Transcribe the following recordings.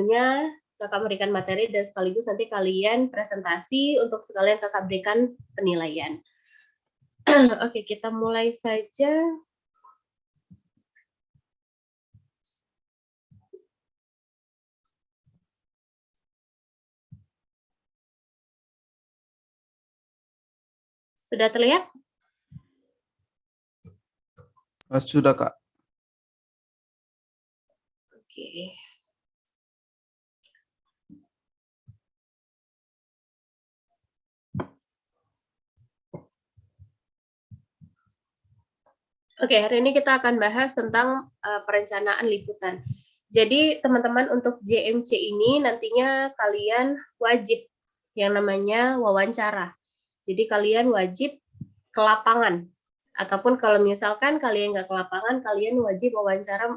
waktunya kakak berikan materi dan sekaligus nanti kalian presentasi untuk sekalian kakak berikan penilaian. Oke, kita mulai saja. Sudah terlihat? Sudah, Kak. Oke. Oke, hari ini kita akan bahas tentang perencanaan liputan. Jadi teman-teman untuk JMC ini nantinya kalian wajib yang namanya wawancara. Jadi kalian wajib ke lapangan. Ataupun kalau misalkan kalian nggak ke lapangan, kalian wajib wawancara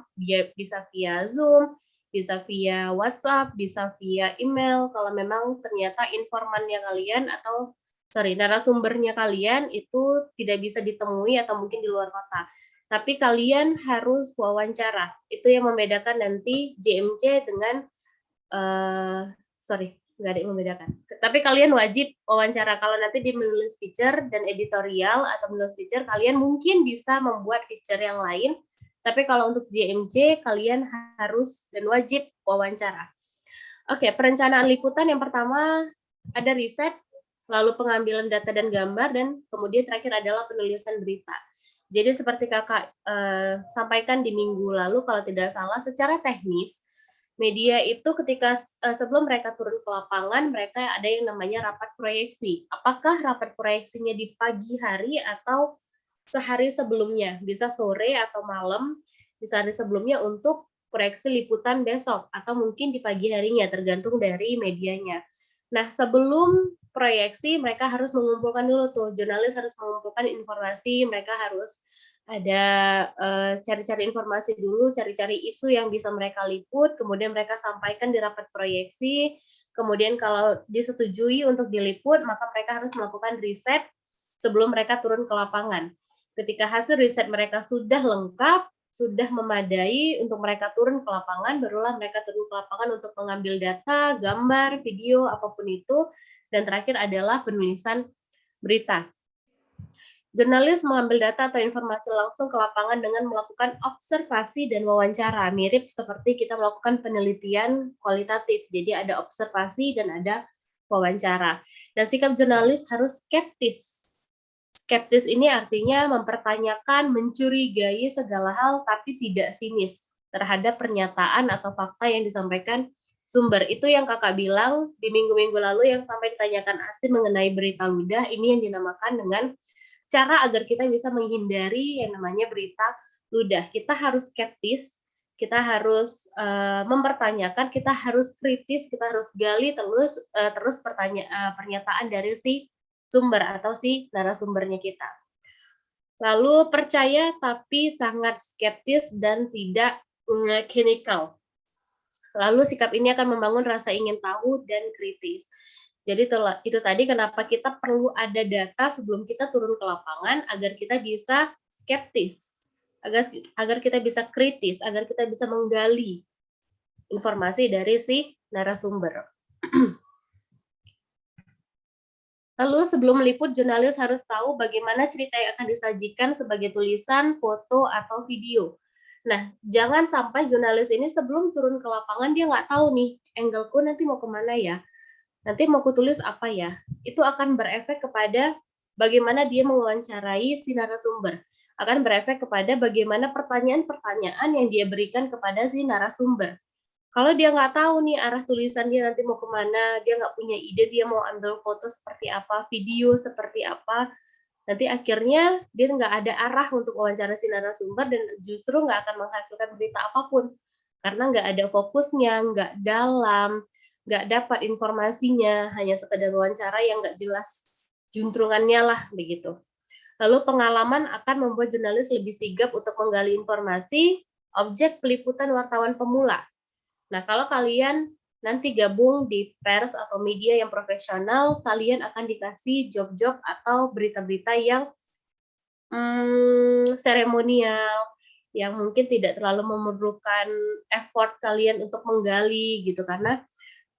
bisa via Zoom, bisa via WhatsApp, bisa via email. Kalau memang ternyata informannya kalian atau narasumbernya kalian itu tidak bisa ditemui atau mungkin di luar kota. Tapi kalian harus wawancara. Itu yang membedakan nanti JMC dengan nggak ada yang membedakan. Tapi kalian wajib wawancara. Kalau nanti di menulis feature dan editorial atau menulis feature, kalian mungkin bisa membuat feature yang lain. Tapi kalau untuk JMC, kalian harus dan wajib wawancara. Oke, perencanaan liputan yang pertama ada riset, lalu pengambilan data dan gambar, dan kemudian terakhir adalah penulisan berita. Jadi seperti kakak sampaikan di minggu lalu, kalau tidak salah, secara teknis, media itu ketika sebelum mereka turun ke lapangan, mereka ada yang namanya rapat proyeksi. Apakah rapat proyeksinya di pagi hari atau sehari sebelumnya? Bisa sore atau malam, bisa hari sebelumnya untuk proyeksi liputan besok, atau mungkin di pagi harinya, tergantung dari medianya. Nah, sebelum proyeksi, mereka harus mengumpulkan dulu tuh, jurnalis harus mengumpulkan informasi, mereka harus ada cari-cari informasi dulu, cari-cari isu yang bisa mereka liput, kemudian mereka sampaikan di rapat proyeksi, kemudian kalau disetujui untuk diliput, maka mereka harus melakukan riset sebelum mereka turun ke lapangan. Ketika hasil riset mereka sudah lengkap, sudah memadai untuk mereka turun ke lapangan, barulah mereka turun ke lapangan untuk mengambil data, gambar, video, apapun itu, dan terakhir adalah penulisan berita. Jurnalis mengambil data atau informasi langsung ke lapangan dengan melakukan observasi dan wawancara, mirip seperti kita melakukan penelitian kualitatif. Jadi ada observasi dan ada wawancara. Dan sikap jurnalis harus skeptis. Skeptis ini artinya mempertanyakan, mencurigai segala hal, tapi tidak sinis terhadap pernyataan atau fakta yang disampaikan sumber. Itu yang kakak bilang di minggu-minggu lalu yang sampai ditanyakan Astin mengenai berita ludah, ini yang dinamakan dengan cara agar kita bisa menghindari yang namanya berita ludah. Kita harus skeptis, kita harus mempertanyakan, kita harus kritis, kita harus gali terus pernyataan dari si sumber atau si narasumbernya kita. Lalu percaya tapi sangat skeptis dan tidak clinical. Lalu sikap ini akan membangun rasa ingin tahu dan kritis. Jadi itu tadi kenapa kita perlu ada data sebelum kita turun ke lapangan agar kita bisa skeptis, agar kita bisa kritis, agar kita bisa menggali informasi dari si narasumber. Lalu sebelum meliput, jurnalis harus tahu bagaimana cerita yang akan disajikan sebagai tulisan, foto, atau video. Nah, jangan sampai jurnalis ini sebelum turun ke lapangan dia nggak tahu nih, angle-ku nanti mau kemana ya, nanti mau kutulis apa ya. Itu akan berefek kepada bagaimana dia mewawancarai si narasumber. Akan berefek kepada bagaimana pertanyaan-pertanyaan yang dia berikan kepada si narasumber. Kalau dia nggak tahu nih arah tulisan dia nanti mau kemana, dia nggak punya ide, dia mau ambil foto seperti apa, video seperti apa, nanti akhirnya dia nggak ada arah untuk wawancara si narasumber dan justru nggak akan menghasilkan berita apapun. Karena nggak ada fokusnya, nggak dalam, nggak dapat informasinya, hanya sekedar wawancara yang nggak jelas juntrungannya lah, begitu. Lalu pengalaman akan membuat jurnalis lebih sigap untuk menggali informasi, objek peliputan wartawan pemula. Nah, kalau kalian nanti gabung di pers atau media yang profesional, kalian akan dikasih job-job atau berita-berita yang seremonial, yang mungkin tidak terlalu memerlukan effort kalian untuk menggali gitu, karena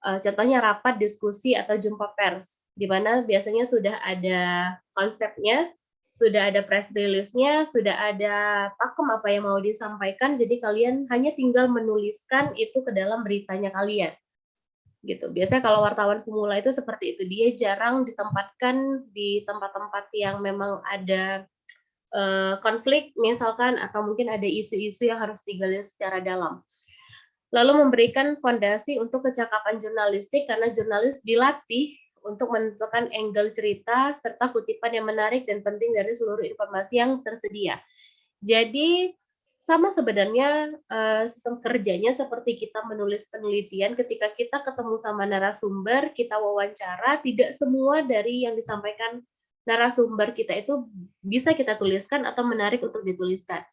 contohnya rapat, diskusi, atau jumpa pers, di mana biasanya sudah ada konsepnya, sudah ada press release-nya, sudah ada pakem apa yang mau disampaikan, jadi kalian hanya tinggal menuliskan itu ke dalam beritanya kalian. Gitu. Biasanya kalau wartawan pemula itu seperti itu, dia jarang ditempatkan di tempat-tempat yang memang ada konflik misalkan, atau mungkin ada isu-isu yang harus digali secara dalam. Lalu memberikan fondasi untuk kecakapan jurnalistik, karena jurnalis dilatih untuk menentukan angle cerita serta kutipan yang menarik dan penting dari seluruh informasi yang tersedia. Jadi sama sebenarnya sistem kerjanya seperti kita menulis penelitian. Ketika kita ketemu sama narasumber, kita wawancara, tidak semua dari yang disampaikan narasumber kita itu bisa kita tuliskan atau menarik untuk dituliskan.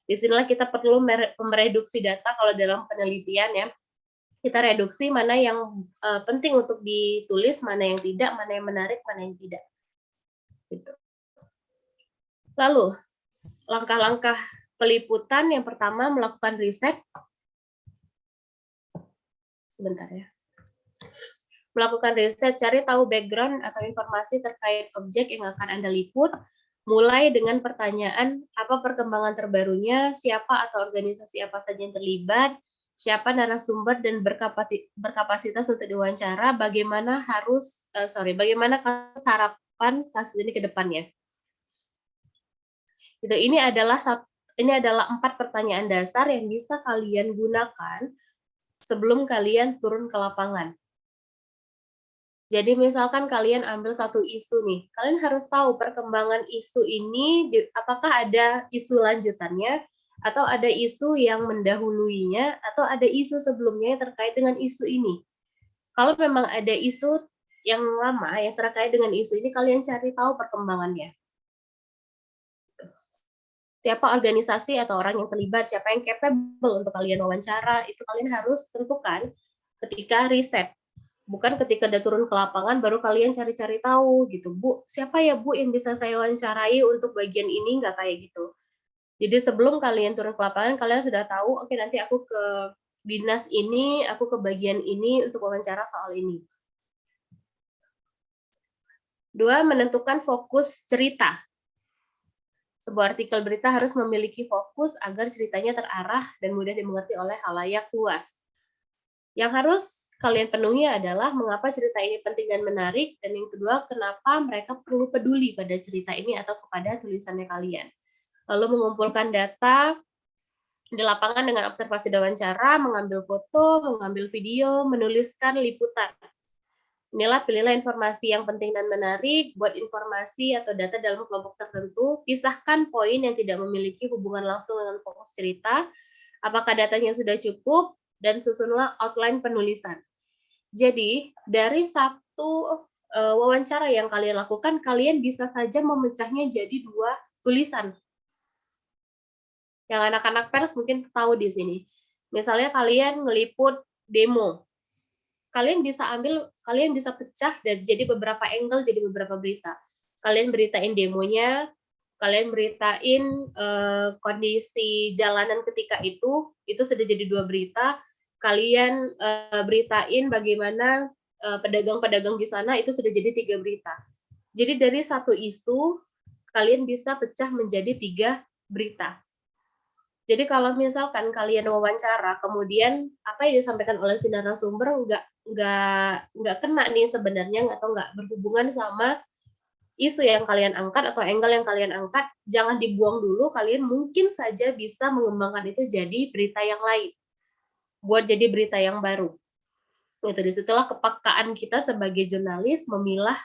Disinilah kita perlu mereduksi data kalau dalam penelitian ya. Kita reduksi mana yang penting untuk ditulis, mana yang tidak, mana yang menarik, mana yang tidak. Gitu. Lalu, langkah-langkah peliputan yang pertama melakukan riset. Sebentar ya. Melakukan riset, cari tahu background atau informasi terkait objek yang akan Anda liput, mulai dengan pertanyaan apa perkembangan terbarunya, siapa atau organisasi apa saja yang terlibat, siapa narasumber dan berkapasitas untuk diwawancara, bagaimana harapan kasus ini ke depannya. Gitu, ini adalah 4 pertanyaan dasar yang bisa kalian gunakan sebelum kalian turun ke lapangan. Jadi misalkan kalian ambil satu isu nih, kalian harus tahu perkembangan isu ini, apakah ada isu lanjutannya, atau ada isu yang mendahuluinya, atau ada isu sebelumnya yang terkait dengan isu ini. Kalau memang ada isu yang lama yang terkait dengan isu ini, kalian cari tahu perkembangannya. Siapa organisasi atau orang yang terlibat, siapa yang capable untuk kalian wawancara, itu kalian harus tentukan ketika riset. Bukan ketika udah turun ke lapangan baru kalian cari-cari tahu gitu. Bu, siapa ya Bu yang bisa saya wawancarai untuk bagian ini, nggak kayak gitu. Jadi sebelum kalian turun ke lapangan, kalian sudah tahu, oke, nanti aku ke dinas ini, aku ke bagian ini untuk wawancara soal ini. 2, menentukan fokus cerita. Sebuah artikel berita harus memiliki fokus agar ceritanya terarah dan mudah dimengerti oleh khalayak luas. Yang harus kalian penuhi adalah mengapa cerita ini penting dan menarik, dan yang kedua, kenapa mereka perlu peduli pada cerita ini atau kepada tulisannya kalian. Lalu mengumpulkan data di lapangan dengan observasi dan wawancara, mengambil foto, mengambil video, menuliskan liputan. Inilah, pilihlah informasi yang penting dan menarik, buat informasi atau data dalam kelompok tertentu, pisahkan poin yang tidak memiliki hubungan langsung dengan fokus cerita, apakah datanya sudah cukup, dan susunlah outline penulisan. Jadi, dari satu wawancara yang kalian lakukan, kalian bisa saja memecahnya jadi 2 tulisan. Yang anak-anak pers mungkin tahu di sini. Misalnya kalian ngeliput demo. Kalian bisa pecah dan jadi beberapa angle, jadi beberapa berita. Kalian beritain demonya, kalian beritain kondisi jalanan ketika itu sudah jadi 2 berita. Kalian beritain bagaimana pedagang-pedagang di sana, itu sudah jadi 3 berita. Jadi dari satu isu, kalian bisa pecah menjadi 3 berita. Jadi kalau misalkan kalian wawancara, kemudian apa yang disampaikan oleh si narasumber nggak kena nih sebenarnya, atau nggak berhubungan sama isu yang kalian angkat atau angle yang kalian angkat, jangan dibuang dulu. Kalian mungkin saja bisa mengembangkan itu jadi berita yang lain, buat jadi berita yang baru. Itu disitulah kepekaan kita sebagai jurnalis memilah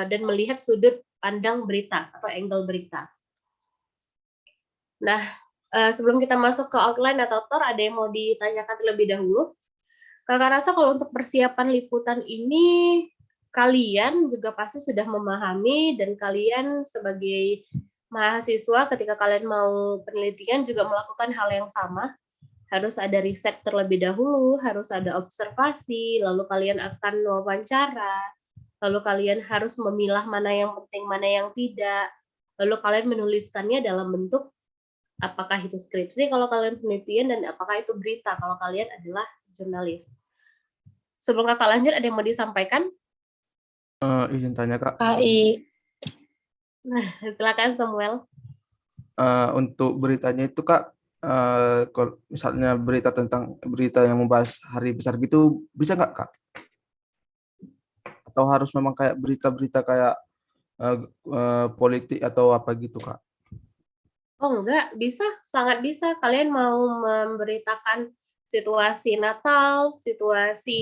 dan melihat sudut pandang berita atau angle berita. Nah, sebelum kita masuk ke outline atau tor, ada yang mau ditanyakan terlebih dahulu? Kakak rasa kalau untuk persiapan liputan ini, kalian juga pasti sudah memahami, dan kalian sebagai mahasiswa ketika kalian mau penelitian juga melakukan hal yang sama. Harus ada riset terlebih dahulu, harus ada observasi, lalu kalian akan wawancara, lalu kalian harus memilah mana yang penting, mana yang tidak, lalu kalian menuliskannya dalam bentuk Apakah itu skripsi kalau kalian penelitian, dan apakah itu berita kalau kalian adalah jurnalis. Sebelum kakak lanjut, ada yang mau disampaikan? Izin tanya Kak, KI. Nah, silakan Samuel. untuk beritanya itu Kak, kalau misalnya berita yang membahas hari besar gitu, bisa nggak Kak? Atau harus memang kayak berita-berita kayak politik atau apa gitu Kak? Oh enggak, bisa, sangat bisa. Kalian mau memberitakan situasi Natal, situasi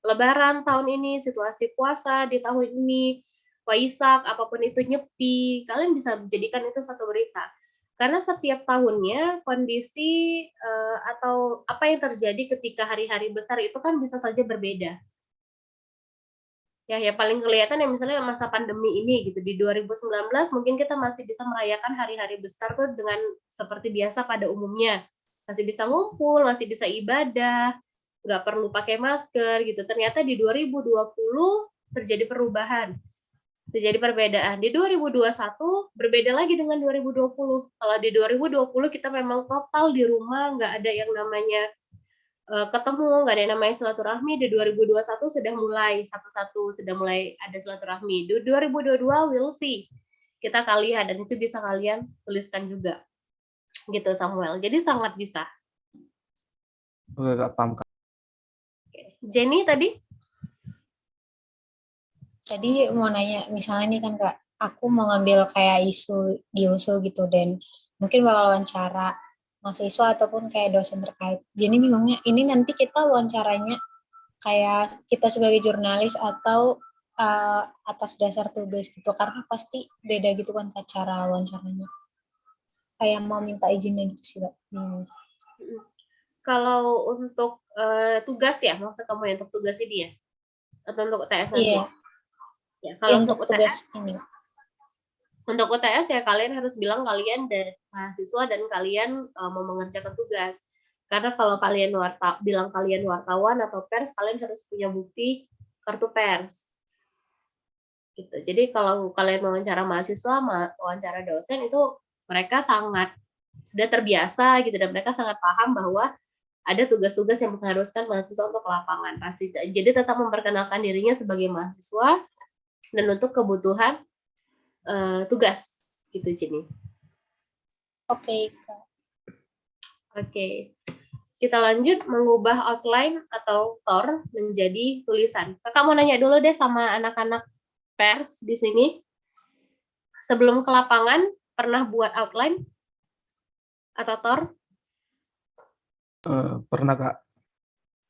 Lebaran tahun ini, situasi puasa di tahun ini, Waisak, apapun itu, Nyepi, kalian bisa menjadikan itu satu berita. Karena setiap tahunnya kondisi atau apa yang terjadi ketika hari-hari besar itu kan bisa saja berbeda. Ya, yang paling kelihatan ya misalnya masa pandemi ini gitu, di 2019 mungkin kita masih bisa merayakan hari-hari besar tuh dengan seperti biasa pada umumnya, masih bisa ngumpul, masih bisa ibadah, nggak perlu pakai masker gitu. Ternyata di 2020 terjadi perubahan, terjadi perbedaan. Di 2021 berbeda lagi dengan 2020. Kalau di 2020 kita memang total di rumah, nggak ada yang namanya ketemu, nggak ada yang namanya silaturahmi. Di 2021 sudah mulai satu-satu, sudah mulai ada silaturahmi. Di 2022 we'll see, kita akan lihat, dan itu bisa kalian tuliskan juga gitu Samuel. Jadi sangat bisa. Oke Kak, paham Kak. Jenny tadi? Jadi mau nanya, misalnya nih kan Kak, aku mau ngambil kayak isu di USU gitu, dan mungkin bakal wawancara mahasiswa ataupun kayak dosen terkait. Jadi bingungnya, ini nanti kita wawancaranya kayak kita sebagai jurnalis atau atas dasar tugas gitu, karena pasti beda gitu kan cara wawancaranya. Kayak mau minta izinnya gitu sih Kak. Kalau untuk tugas ya, maksud kamu yang untuk tugas ini ya? Atau untuk UTS nanti? Iya. Ya, kalau untuk tugas ini. Untuk UTS ya kalian harus bilang kalian dari mahasiswa dan kalian mau mengerjakan tugas. Karena kalau kalian bilang kalian wartawan atau pers, kalian harus punya bukti kartu pers. Gitu. Jadi kalau kalian wawancara mahasiswa, wawancara dosen, itu mereka sangat sudah terbiasa gitu, dan mereka sangat paham bahwa ada tugas-tugas yang mengharuskan mahasiswa untuk ke lapangan pasti. Jadi tetap memperkenalkan dirinya sebagai mahasiswa dan untuk kebutuhan tugas gitu, Jenny. Oke, Kak. Oke. Kita lanjut mengubah outline atau TOR menjadi tulisan. Kakak mau nanya dulu deh sama anak-anak pers di sini. Sebelum ke lapangan, pernah buat outline atau TOR? Pernah Kak.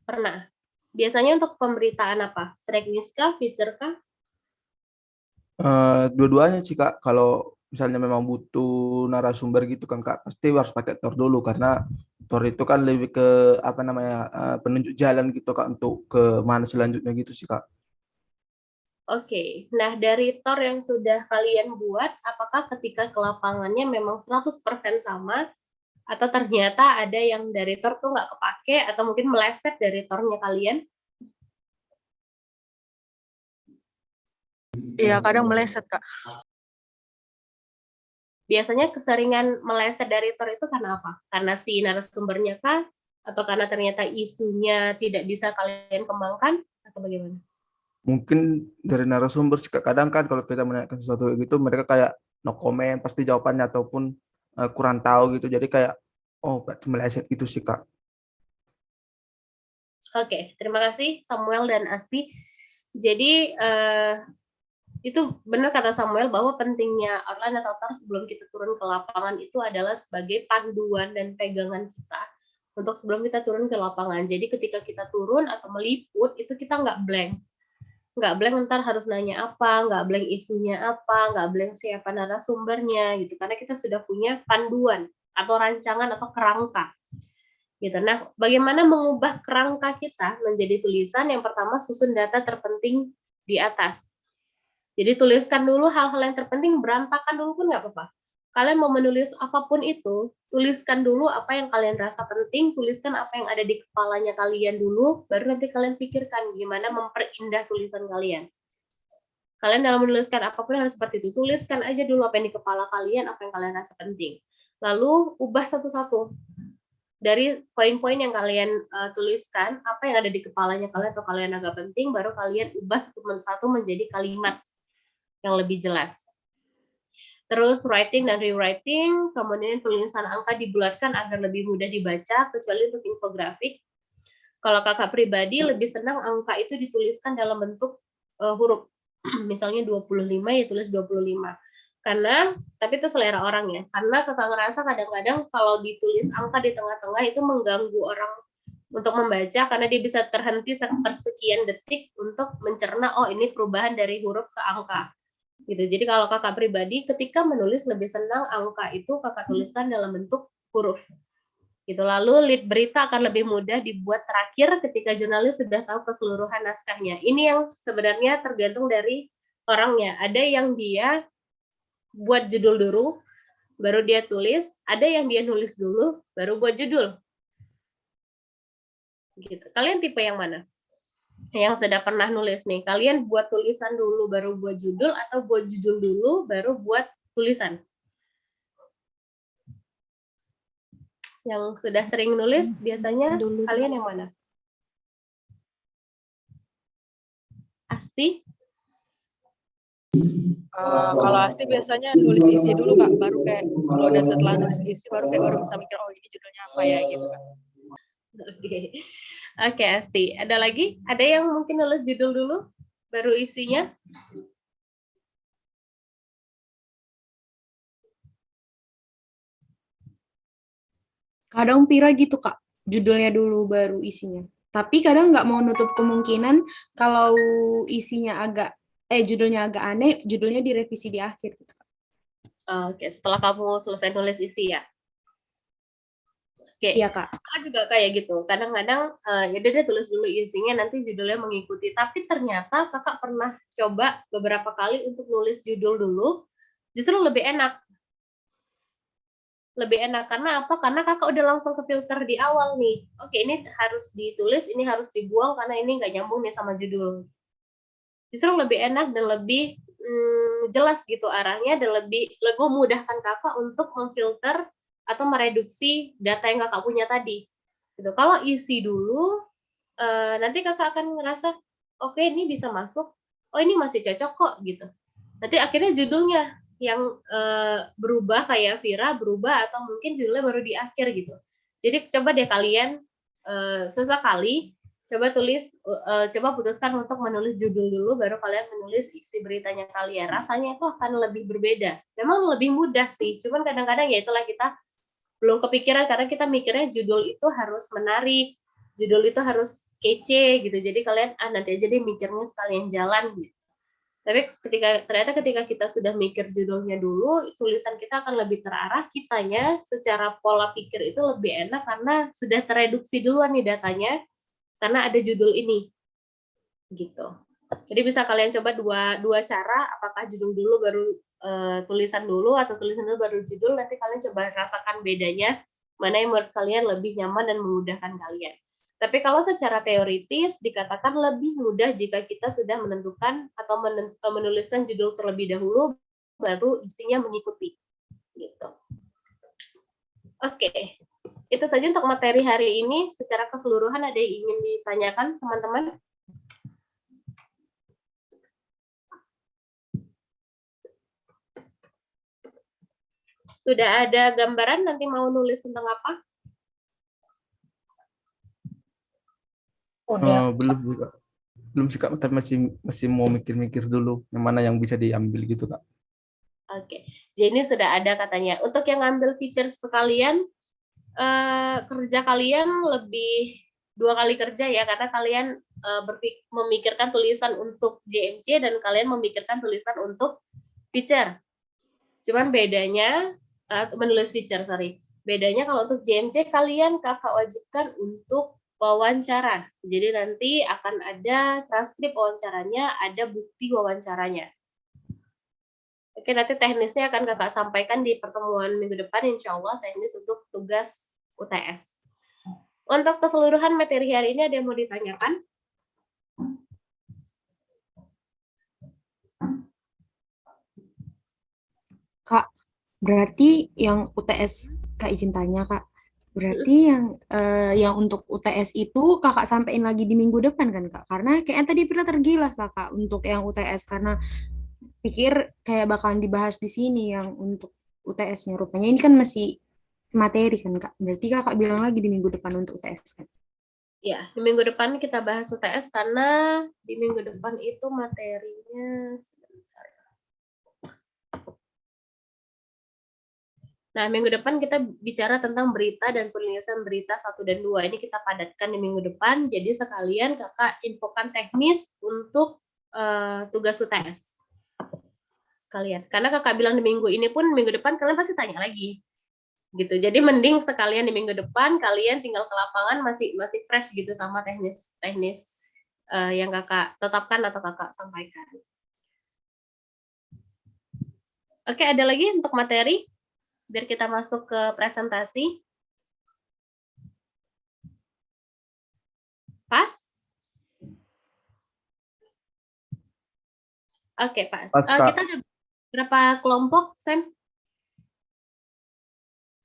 Pernah. Biasanya untuk pemberitaan apa? Freak news kah? Feature kah? Dua-duanya sih Kak. Kalau misalnya memang butuh narasumber gitu kan Kak, pasti harus pakai Tor dulu, karena Tor itu kan lebih ke apa namanya, penunjuk jalan gitu Kak, untuk ke mana selanjutnya gitu sih Kak. Oke, nah dari TOR yang sudah kalian buat, apakah ketika ke lapangannya memang 100% sama, atau ternyata ada yang dari TOR tuh nggak kepake, atau mungkin meleset dari TOR-nya kalian? Iya, kadang meleset, Kak. Biasanya keseringan meleset dari TOR itu karena apa? Karena si narasumbernya kah? Atau karena ternyata isunya tidak bisa kalian kembangkan? Atau bagaimana? Mungkin dari narasumber sih Kak. Kadang kan kalau kita menanyakan sesuatu gitu, mereka kayak no comment pasti jawabannya, ataupun kurang tahu gitu. Jadi kayak, oh berarti meleset gitu sih Kak. Oke, terima kasih Samuel dan Asti. Jadi itu benar kata Samuel bahwa pentingnya outline atau TOR sebelum kita turun ke lapangan itu adalah sebagai panduan dan pegangan kita untuk sebelum kita turun ke lapangan. Jadi ketika kita turun atau meliput, itu kita nggak blank. Nggak blank ntar harus nanya apa, nggak blank isunya apa, nggak blank siapa narasumbernya gitu. Karena kita sudah punya panduan atau rancangan atau kerangka. Gitu. Nah, bagaimana mengubah kerangka kita menjadi tulisan? Yang pertama, susun data terpenting di atas. Jadi tuliskan dulu hal-hal yang terpenting, berantakan dulu pun nggak apa-apa. Kalian mau menulis apapun itu, tuliskan dulu apa yang kalian rasa penting, tuliskan apa yang ada di kepalanya kalian dulu, baru nanti kalian pikirkan gimana memperindah tulisan kalian. Kalian dalam menuliskan apapun harus seperti itu, tuliskan aja dulu apa yang di kepala kalian, apa yang kalian rasa penting. Lalu ubah satu-satu. Dari poin-poin yang kalian tuliskan, apa yang ada di kepalanya kalian atau kalian agak penting, baru kalian ubah satu menjadi kalimat yang lebih jelas. Terus writing dan rewriting, kemudian tulisan angka dibulatkan agar lebih mudah dibaca, kecuali untuk infografik. Kalau kakak pribadi lebih senang angka itu dituliskan dalam bentuk huruf. Misalnya 25 ya tulis 25. Karena, tapi itu selera orang ya. Karena kakak ngerasa kadang-kadang kalau ditulis angka di tengah-tengah itu mengganggu orang untuk membaca, karena dia bisa terhenti sekian detik untuk mencerna, oh ini perubahan dari huruf ke angka. Gitu. Jadi kalau kakak pribadi ketika menulis lebih senang angka itu kakak tuliskan dalam bentuk huruf. Gitu. Lalu lead berita akan lebih mudah dibuat terakhir ketika jurnalis sudah tahu keseluruhan naskahnya. Ini yang sebenarnya tergantung dari orangnya. Ada yang dia buat judul dulu, baru dia tulis. Ada yang dia nulis dulu, baru buat judul. Gitu. Kalian tipe yang mana? Yang sudah pernah nulis nih, kalian buat tulisan dulu, baru buat judul, atau buat judul dulu, baru buat tulisan? Yang sudah sering nulis, biasanya dulu. Kalian yang mana? Asti? Kalau Asti biasanya nulis isi dulu Kak, baru kayak kalau udah setelah nulis isi baru bisa mikir oh ini judulnya apa ya gitu Kak. Oke, Asti. Ada lagi? Ada yang mungkin nulis judul dulu, baru isinya? Kadang Pira gitu Kak, judulnya dulu baru isinya. Tapi kadang nggak mau nutup kemungkinan kalau isinya judulnya agak aneh, judulnya direvisi di akhir gitu Kak. Oke, setelah kamu selesai nulis isi ya? Oke, Iya Kak. Kakak juga kayak gitu. Kadang-kadang ya udah tulis dulu isinya, nanti judulnya mengikuti. Tapi ternyata kakak pernah coba beberapa kali untuk nulis judul dulu, justru lebih enak. Lebih enak karena apa? Karena kakak udah langsung ke filter di awal nih. Oke, ini harus ditulis, ini harus dibuang karena ini nggak nyambung nih sama judul. Justru lebih enak dan lebih jelas gitu arahnya, dan lebih memudahkan kakak untuk memfilter atau mereduksi data yang kakak punya tadi. Gitu. Kalau isi dulu, nanti kakak akan ngerasa, oke ini bisa masuk, oh ini masih cocok kok gitu. Nanti akhirnya judulnya yang berubah, kayak Vira berubah, atau mungkin judulnya baru di akhir gitu. Jadi coba deh kalian sesekali coba coba putuskan untuk menulis judul dulu, baru kalian menulis isi beritanya kalian. Rasanya itu akan lebih berbeda. Memang lebih mudah sih, cuman kadang-kadang ya itulah kita belum kepikiran karena kita mikirnya judul itu harus menarik, judul itu harus kece gitu. Jadi kalian nanti aja deh mikirnya sekalian jalan gitu. Tapi ternyata ketika kita sudah mikir judulnya dulu, tulisan kita akan lebih terarah, kitanya secara pola pikir itu lebih enak karena sudah tereduksi duluan nih datanya, karena ada judul ini. Gitu. Jadi bisa kalian coba dua cara, apakah judul dulu baru tulisan dulu, atau tulisan dulu baru judul. Nanti kalian coba rasakan bedanya, mana yang menurut kalian lebih nyaman dan memudahkan kalian. Tapi kalau secara teoritis dikatakan lebih mudah jika kita sudah menentukan atau menuliskan judul terlebih dahulu, baru isinya mengikuti. Gitu. Oke, itu saja untuk materi hari ini. Secara keseluruhan ada yang ingin ditanyakan teman-teman? Sudah ada gambaran nanti mau nulis tentang apa? Belum sih Kak, tapi masih mau mikir-mikir dulu yang mana yang bisa diambil gitu Kak. Oke, jadi sudah ada katanya. Untuk yang ngambil feature sekalian, kerja kalian lebih 2 kali kerja ya, karena kalian memikirkan tulisan untuk JMC dan kalian memikirkan tulisan untuk feature. Cuman bedanya menulis feature, sorry. Bedanya kalau untuk JMC kalian kakak wajibkan untuk wawancara. Jadi nanti akan ada transkrip wawancaranya, ada bukti wawancaranya. Oke, nanti teknisnya akan kakak sampaikan di pertemuan minggu depan, insya Allah, teknis untuk tugas UTS. Untuk keseluruhan materi hari ini ada yang mau ditanyakan? Kak, Berarti yang UTS, Kak izin tanya Kak, berarti yang untuk UTS itu Kakak sampein lagi di minggu depan kan Kak? Karena kayaknya tadi pernah tergilas lah Kak untuk yang UTS, karena pikir kayak bakalan dibahas di sini yang untuk UTS-nya. Rupanya ini kan masih materi kan Kak? Berarti Kakak bilang lagi di minggu depan untuk UTS kan? Ya, di minggu depan kita bahas UTS karena di minggu depan itu materinya sebentar. Nah, minggu depan kita bicara tentang berita dan penulisan berita 1 dan 2. Ini kita padatkan di minggu depan. Jadi sekalian Kakak infokan teknis untuk tugas UTS. Sekalian. Karena Kakak bilang di minggu ini pun minggu depan kalian pasti tanya lagi. Gitu. Jadi mending sekalian di minggu depan kalian tinggal ke lapangan masih fresh gitu sama teknis yang Kakak tetapkan atau Kakak sampaikan. Oke, ada lagi untuk materi biar kita masuk ke presentasi. Pas? Oke, pas. Pas, Kak. Kita ada berapa kelompok, Sam?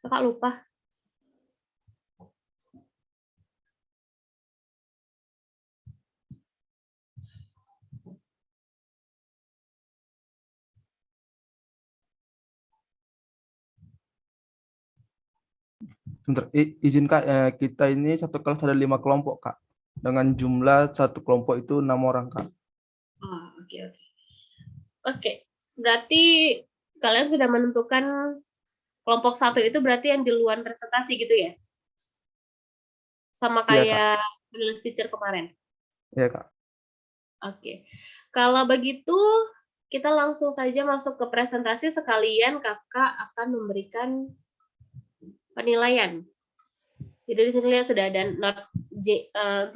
Kakak lupa. Bentar, izin Kak, kita ini satu kelas ada 5 kelompok Kak. Dengan jumlah satu kelompok itu 6 orang Kak. Oh, oke. Oke, berarti kalian sudah menentukan kelompok 1 itu berarti yang di luar presentasi gitu ya? Sama Iya, Kak. kayak menulis feature kemarin? Iya Kak. Oke, kalau begitu kita langsung saja masuk ke presentasi, sekalian Kakak akan memberikan penilaian. Jadi di sini lihat sudah ada not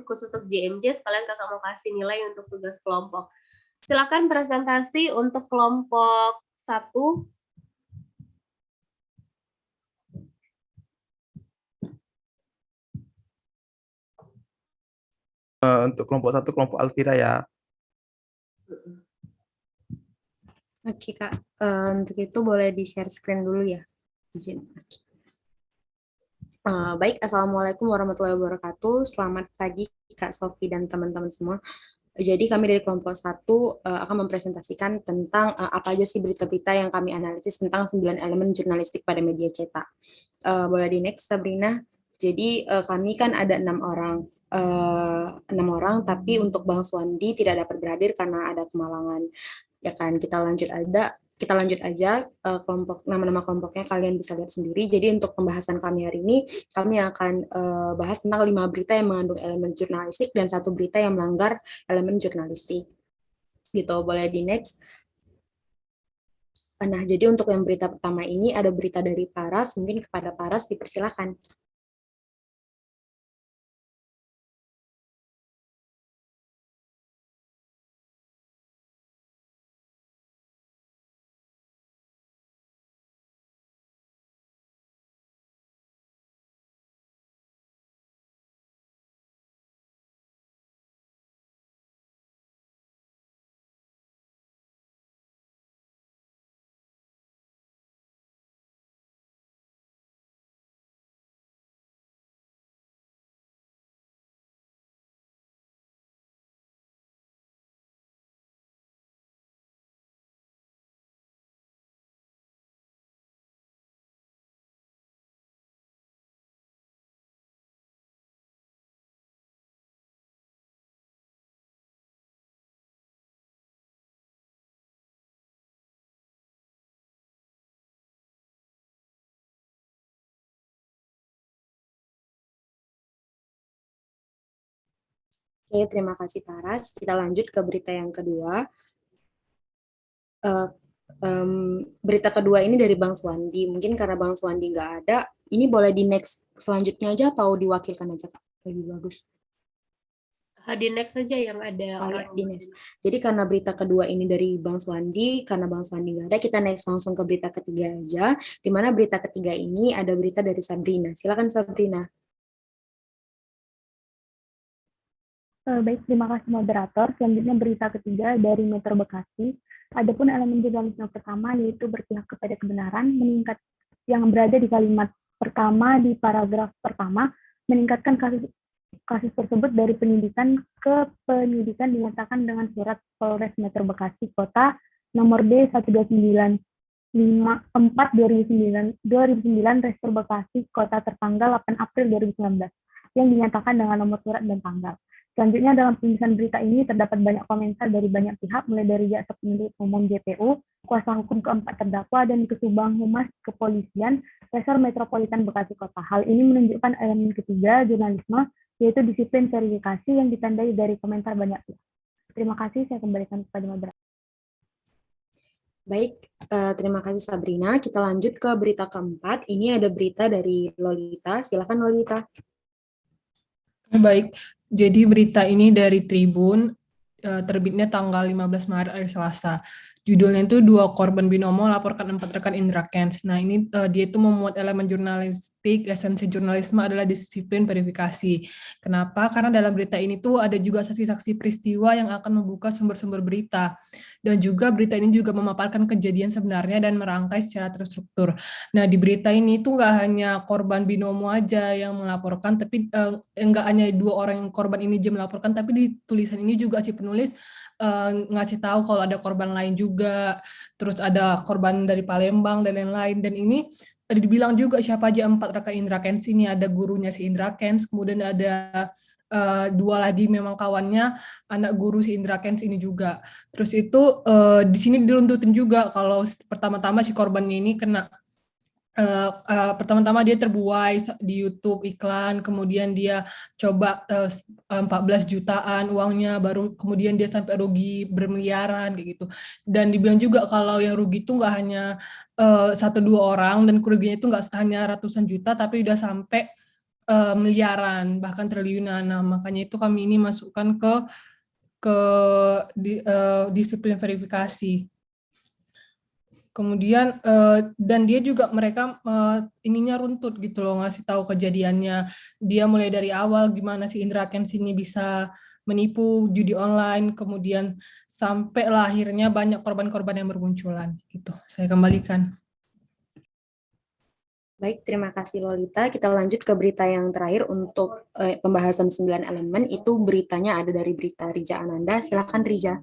khusus untuk JMJ, sekalian Kakak mau kasih nilai untuk tugas kelompok. Silakan presentasi untuk kelompok 1. Untuk kelompok 1 kelompok Alvira ya. Oke Kak, untuk itu boleh di-share screen dulu ya. Izin. Baik, Assalamualaikum warahmatullahi wabarakatuh. Selamat pagi Kak Sofi dan teman-teman semua. Jadi kami dari kelompok 1 akan mempresentasikan tentang apa aja sih berita-berita yang kami analisis tentang 9 elemen jurnalistik pada media cetak. Boleh di next, Sabrina. Jadi kami kan ada 6 orang, tapi untuk Bang Swandi tidak dapat berhadir karena ada kemalangan. Ya kan, kita lanjut aja kelompok, nama-nama kelompoknya kalian bisa lihat sendiri. Jadi untuk pembahasan kami hari ini, kami akan bahas tentang 5 berita yang mengandung elemen jurnalistik dan 1 berita yang melanggar elemen jurnalistik. Gitu, boleh di next. Nah, jadi untuk yang berita pertama ini ada berita dari Paras, mungkin kepada Paras dipersilakan. Oke, terima kasih Paras. Kita lanjut ke berita yang kedua. Berita kedua ini dari Bang Swandi. Mungkin karena Bang Swandi nggak ada, ini boleh di next selanjutnya aja atau diwakilkan aja Kak? Lebih bagus. Di next saja yang ada orang di next. Jadi karena berita kedua ini dari Bang Swandi, karena Bang Swandi nggak ada, kita next langsung ke berita ketiga aja. Di mana berita ketiga ini ada berita dari Sabrina. Silakan Sabrina. Baik, terima kasih moderator. Selanjutnya berita ketiga dari Metro Bekasi. Adapun elemen jurnalisme pertama yaitu berpihak kepada kebenaran, meningkat yang berada di kalimat pertama di paragraf pertama, meningkatkan kasus tersebut dari penyidikan ke penyidikan dinyatakan dengan surat Polres Metro Bekasi Kota nomor B1295 4/2009 Restur Bekasi Kota tertanggal 8 April 2019 yang dinyatakan dengan nomor surat dan tanggal. Selanjutnya dalam penulisan berita ini terdapat banyak komentar dari banyak pihak, mulai dari Jaksa Penuntut Umum JPU, kuasa hukum keempat terdakwa, dan Kesubang Humas Kepolisian Resor Metropolitan Bekasi Kota. Hal ini menunjukkan elemen ketiga jurnalisme, yaitu disiplin verifikasi yang ditandai dari komentar banyak pihak. Terima kasih, saya kembalikan kepada moderator. Baik, terima kasih Sabrina. Kita lanjut ke berita keempat. Ini ada berita dari Lolita. Silakan Lolita. Baik, jadi berita ini dari Tribun, terbitnya tanggal 15 Maret hari Selasa. Judulnya itu 2 korban binomo laporkan 4 rekan Indra Kents. Nah ini dia itu memuat elemen jurnalistik, esensi jurnalisme adalah disiplin verifikasi. Kenapa? Karena dalam berita ini tuh ada juga saksi-saksi peristiwa yang akan membuka sumber-sumber berita. Dan juga berita ini juga memaparkan kejadian sebenarnya dan merangkai secara terstruktur. Nah di berita ini tuh nggak hanya korban binomo aja yang melaporkan, tapi nggak hanya 2 orang yang korban ini aja melaporkan, tapi di tulisan ini juga si penulis ngasih tahu kalau ada korban lain juga, terus ada korban dari Palembang dan lain-lain. Dan ini dibilang juga siapa aja 4 rekan Indra Kents ini, ada gurunya si Indra Kents, kemudian ada 2 lagi memang kawannya anak guru si Indra Kents ini juga. Terus itu di sini diruntutin juga kalau pertama-tama si korbannya ini kena pertama-tama dia terbuai di YouTube iklan, kemudian dia coba 14 jutaan uangnya, baru kemudian dia sampai rugi bermiliaran kayak gitu. Dan dibilang juga kalau yang rugi itu nggak hanya 1-2 orang, dan kerugiannya itu nggak hanya ratusan juta, tapi udah sampai miliaran bahkan triliunan. Nah makanya itu kami ini masukkan ke disiplin verifikasi. Kemudian dan dia juga mereka ininya runtut gitu loh, ngasih tahu kejadiannya. Dia mulai dari awal gimana si Indra Kents ini bisa menipu judi online, kemudian sampai akhirnya banyak korban-korban yang bermunculan gitu. Saya kembalikan. Baik, terima kasih Lolita. Kita lanjut ke berita yang terakhir untuk pembahasan 9 elemen. Itu beritanya ada dari berita Riza Ananda. Silakan Riza.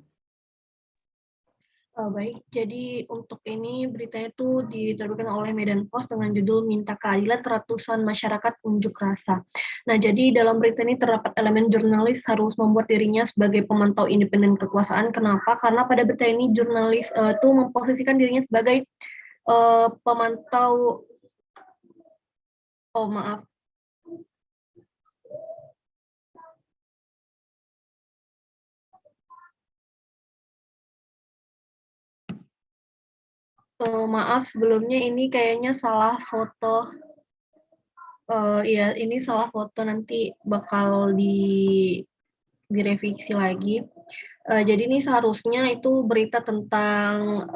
Baik, jadi untuk ini beritanya itu diterbitkan oleh Medan Post dengan judul Minta Keadilan Ratusan Masyarakat Unjuk Rasa. Nah, jadi dalam berita ini terdapat elemen jurnalis harus membuat dirinya sebagai pemantau independen kekuasaan. Kenapa? Karena pada berita ini jurnalis itu memposisikan dirinya sebagai pemantau. Oh, maaf. Maaf, sebelumnya ini kayaknya salah foto. Ya, ini salah foto, nanti bakal direvisi lagi. Jadi ini seharusnya itu berita tentang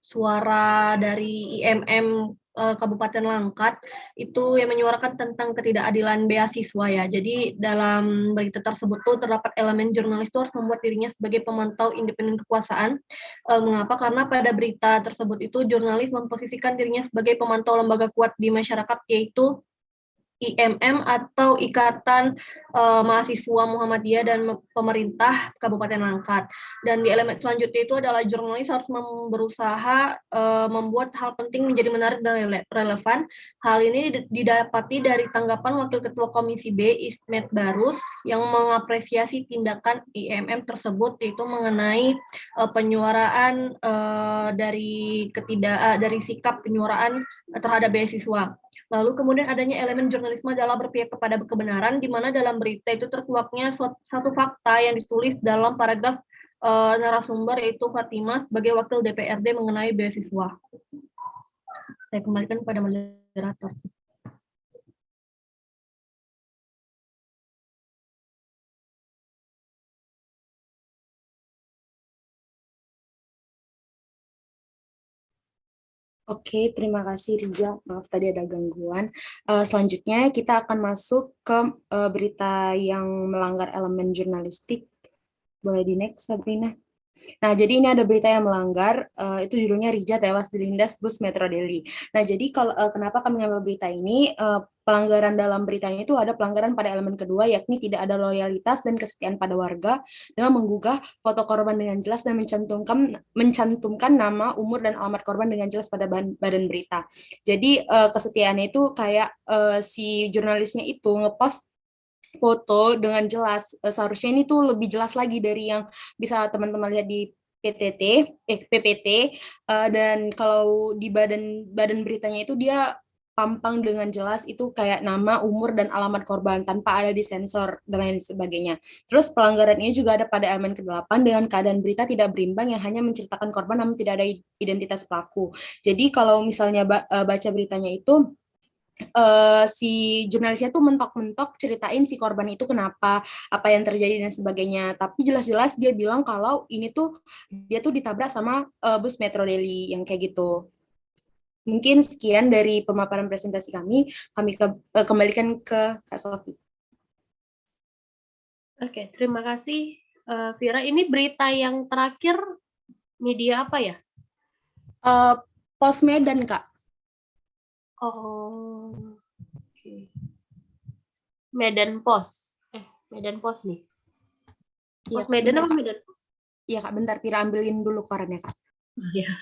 suara dari IMM Kabupaten Langkat itu yang menyuarakan tentang ketidakadilan beasiswa ya. Jadi dalam berita tersebut tuh terdapat elemen jurnalis itu harus membuat dirinya sebagai pemantau independen kekuasaan. Mengapa? Karena pada berita tersebut itu jurnalis memposisikan dirinya sebagai pemantau lembaga kuat di masyarakat, yaitu IMM atau Ikatan Mahasiswa Muhammadiyah dan pemerintah Kabupaten Langkat. Dan di elemen selanjutnya itu adalah jurnalis harus berusaha membuat hal penting menjadi menarik dan relevan. Hal ini didapati dari tanggapan Wakil Ketua Komisi B Ismet Barus yang mengapresiasi tindakan IMM tersebut, yaitu mengenai penyuaraan dari sikap penyuaraan terhadap beasiswa. Lalu kemudian adanya elemen jurnalisme adalah berpihak kepada kebenaran, di mana dalam berita itu terkuaknya satu fakta yang ditulis dalam paragraf narasumber, yaitu Fatimah sebagai wakil DPRD mengenai beasiswa. Saya kembalikan kepada moderator. Oke, terima kasih Rija. Maaf tadi ada gangguan. Selanjutnya kita akan masuk ke berita yang melanggar elemen jurnalistik. Boleh di next, Sabrina. Nah, jadi ini ada berita yang melanggar, itu judulnya Rija tewas dilindas bus Metro Daily. Nah, jadi kalau kenapa kami mengambil berita ini, pelanggaran dalam beritanya itu ada pelanggaran pada elemen kedua, yakni tidak ada loyalitas dan kesetiaan pada warga dengan menggugah foto korban dengan jelas dan mencantumkan nama, umur, dan alamat korban dengan jelas pada badan berita. Jadi kesetiaannya itu kayak si jurnalisnya itu ngepost foto dengan jelas. Seharusnya ini tuh lebih jelas lagi dari yang bisa teman-teman lihat di PPT, dan kalau di badan beritanya itu dia pampang dengan jelas itu kayak nama, umur, dan alamat korban tanpa ada disensor dan lain sebagainya. Terus pelanggaran ini juga ada pada elemen ke-8 dengan keadaan berita tidak berimbang yang hanya menceritakan korban namun tidak ada identitas pelaku. Jadi kalau misalnya baca beritanya itu si jurnalisnya tuh mentok-mentok ceritain si korban itu kenapa, apa yang terjadi dan sebagainya. Tapi jelas-jelas dia bilang kalau ini tuh dia tuh ditabrak sama bus Metro Daily yang kayak gitu. Mungkin sekian dari pemaparan presentasi kami kembalikan ke Kak Sofi. Oke, terima kasih Vira. Ini berita yang terakhir media apa ya? Pos Medan, Kak. Oh, oke. Medan Pos. Medan Pos nih. Iya, Pos Medan bentar, apa Kak. Medan? Iya, Kak, bentar Vira ambilin dulu korannya, Kak. Iya.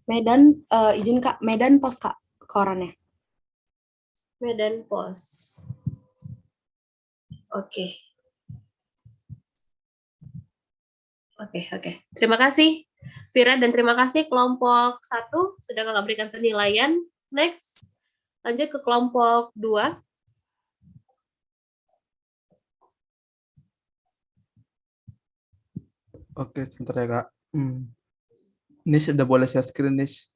Medan, izin Kak, Medan Pos, Kak, korannya. Medan Pos. Oke. Oke. Terima kasih Vira dan terima kasih kelompok 1 sudah Kakak berikan penilaian. Next, lanjut ke kelompok 2. Oke, sebentar ya Kak. Ini sudah boleh share screen nih.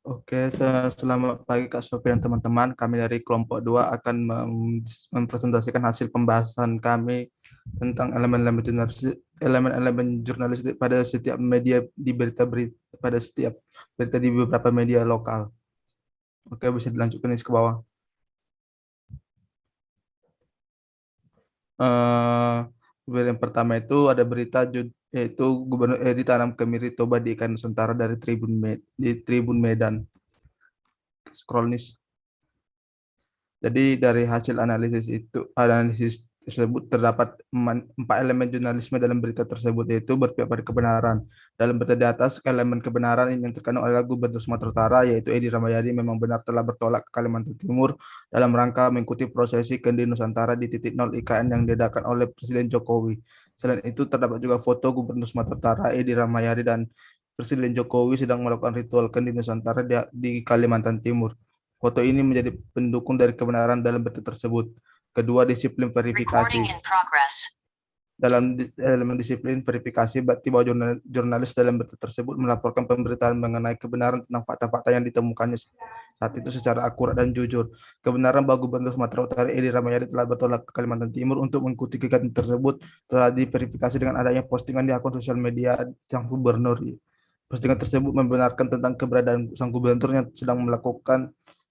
Oke, selamat pagi Kak Sofi dan teman-teman. Kami dari kelompok 2 akan mempresentasikan hasil pembahasan kami tentang elemen-elemen jurnalistik pada setiap media di pada setiap berita di beberapa media lokal. Oke, bisa dilanjutkan ke bawah. Berita yang pertama itu ada berita yaitu Gubernur Edi tanam kemiri Toba di ikan Nusantara dari Tribun Medan. Scroll nih. Jadi dari hasil analisis tersebut terdapat 4 elemen jurnalisme dalam berita tersebut, yaitu berpihak pada kebenaran. Dalam berita di atas, elemen kebenaran yang terkandung oleh Gubernur Sumatera Utara yaitu Edi Rahmayadi memang benar telah bertolak ke Kalimantan Timur dalam rangka mengikuti prosesi Kendi Nusantara di titik 0 IKN yang diadakan oleh Presiden Jokowi. Selain itu terdapat juga foto Gubernur Sumatera Utara Edi Rahmayadi dan Presiden Jokowi sedang melakukan ritual Kendi Nusantara di Kalimantan Timur. Foto ini menjadi pendukung dari kebenaran dalam berita tersebut. Kedua, disiplin verifikasi. Dalam elemen disiplin verifikasi, berarti bahwa jurnalis dalam berita tersebut melaporkan pemberitaan mengenai kebenaran tentang fakta-fakta yang ditemukannya saat itu secara akurat dan jujur. Kebenaran bahwa Gubernur Sumatera Utara Edi Rahmayadi telah bertolak ke Kalimantan Timur untuk mengikuti kegiatan tersebut telah diverifikasi dengan adanya postingan di akun sosial media sang gubernur. Postingan tersebut membenarkan tentang keberadaan sang gubernur yang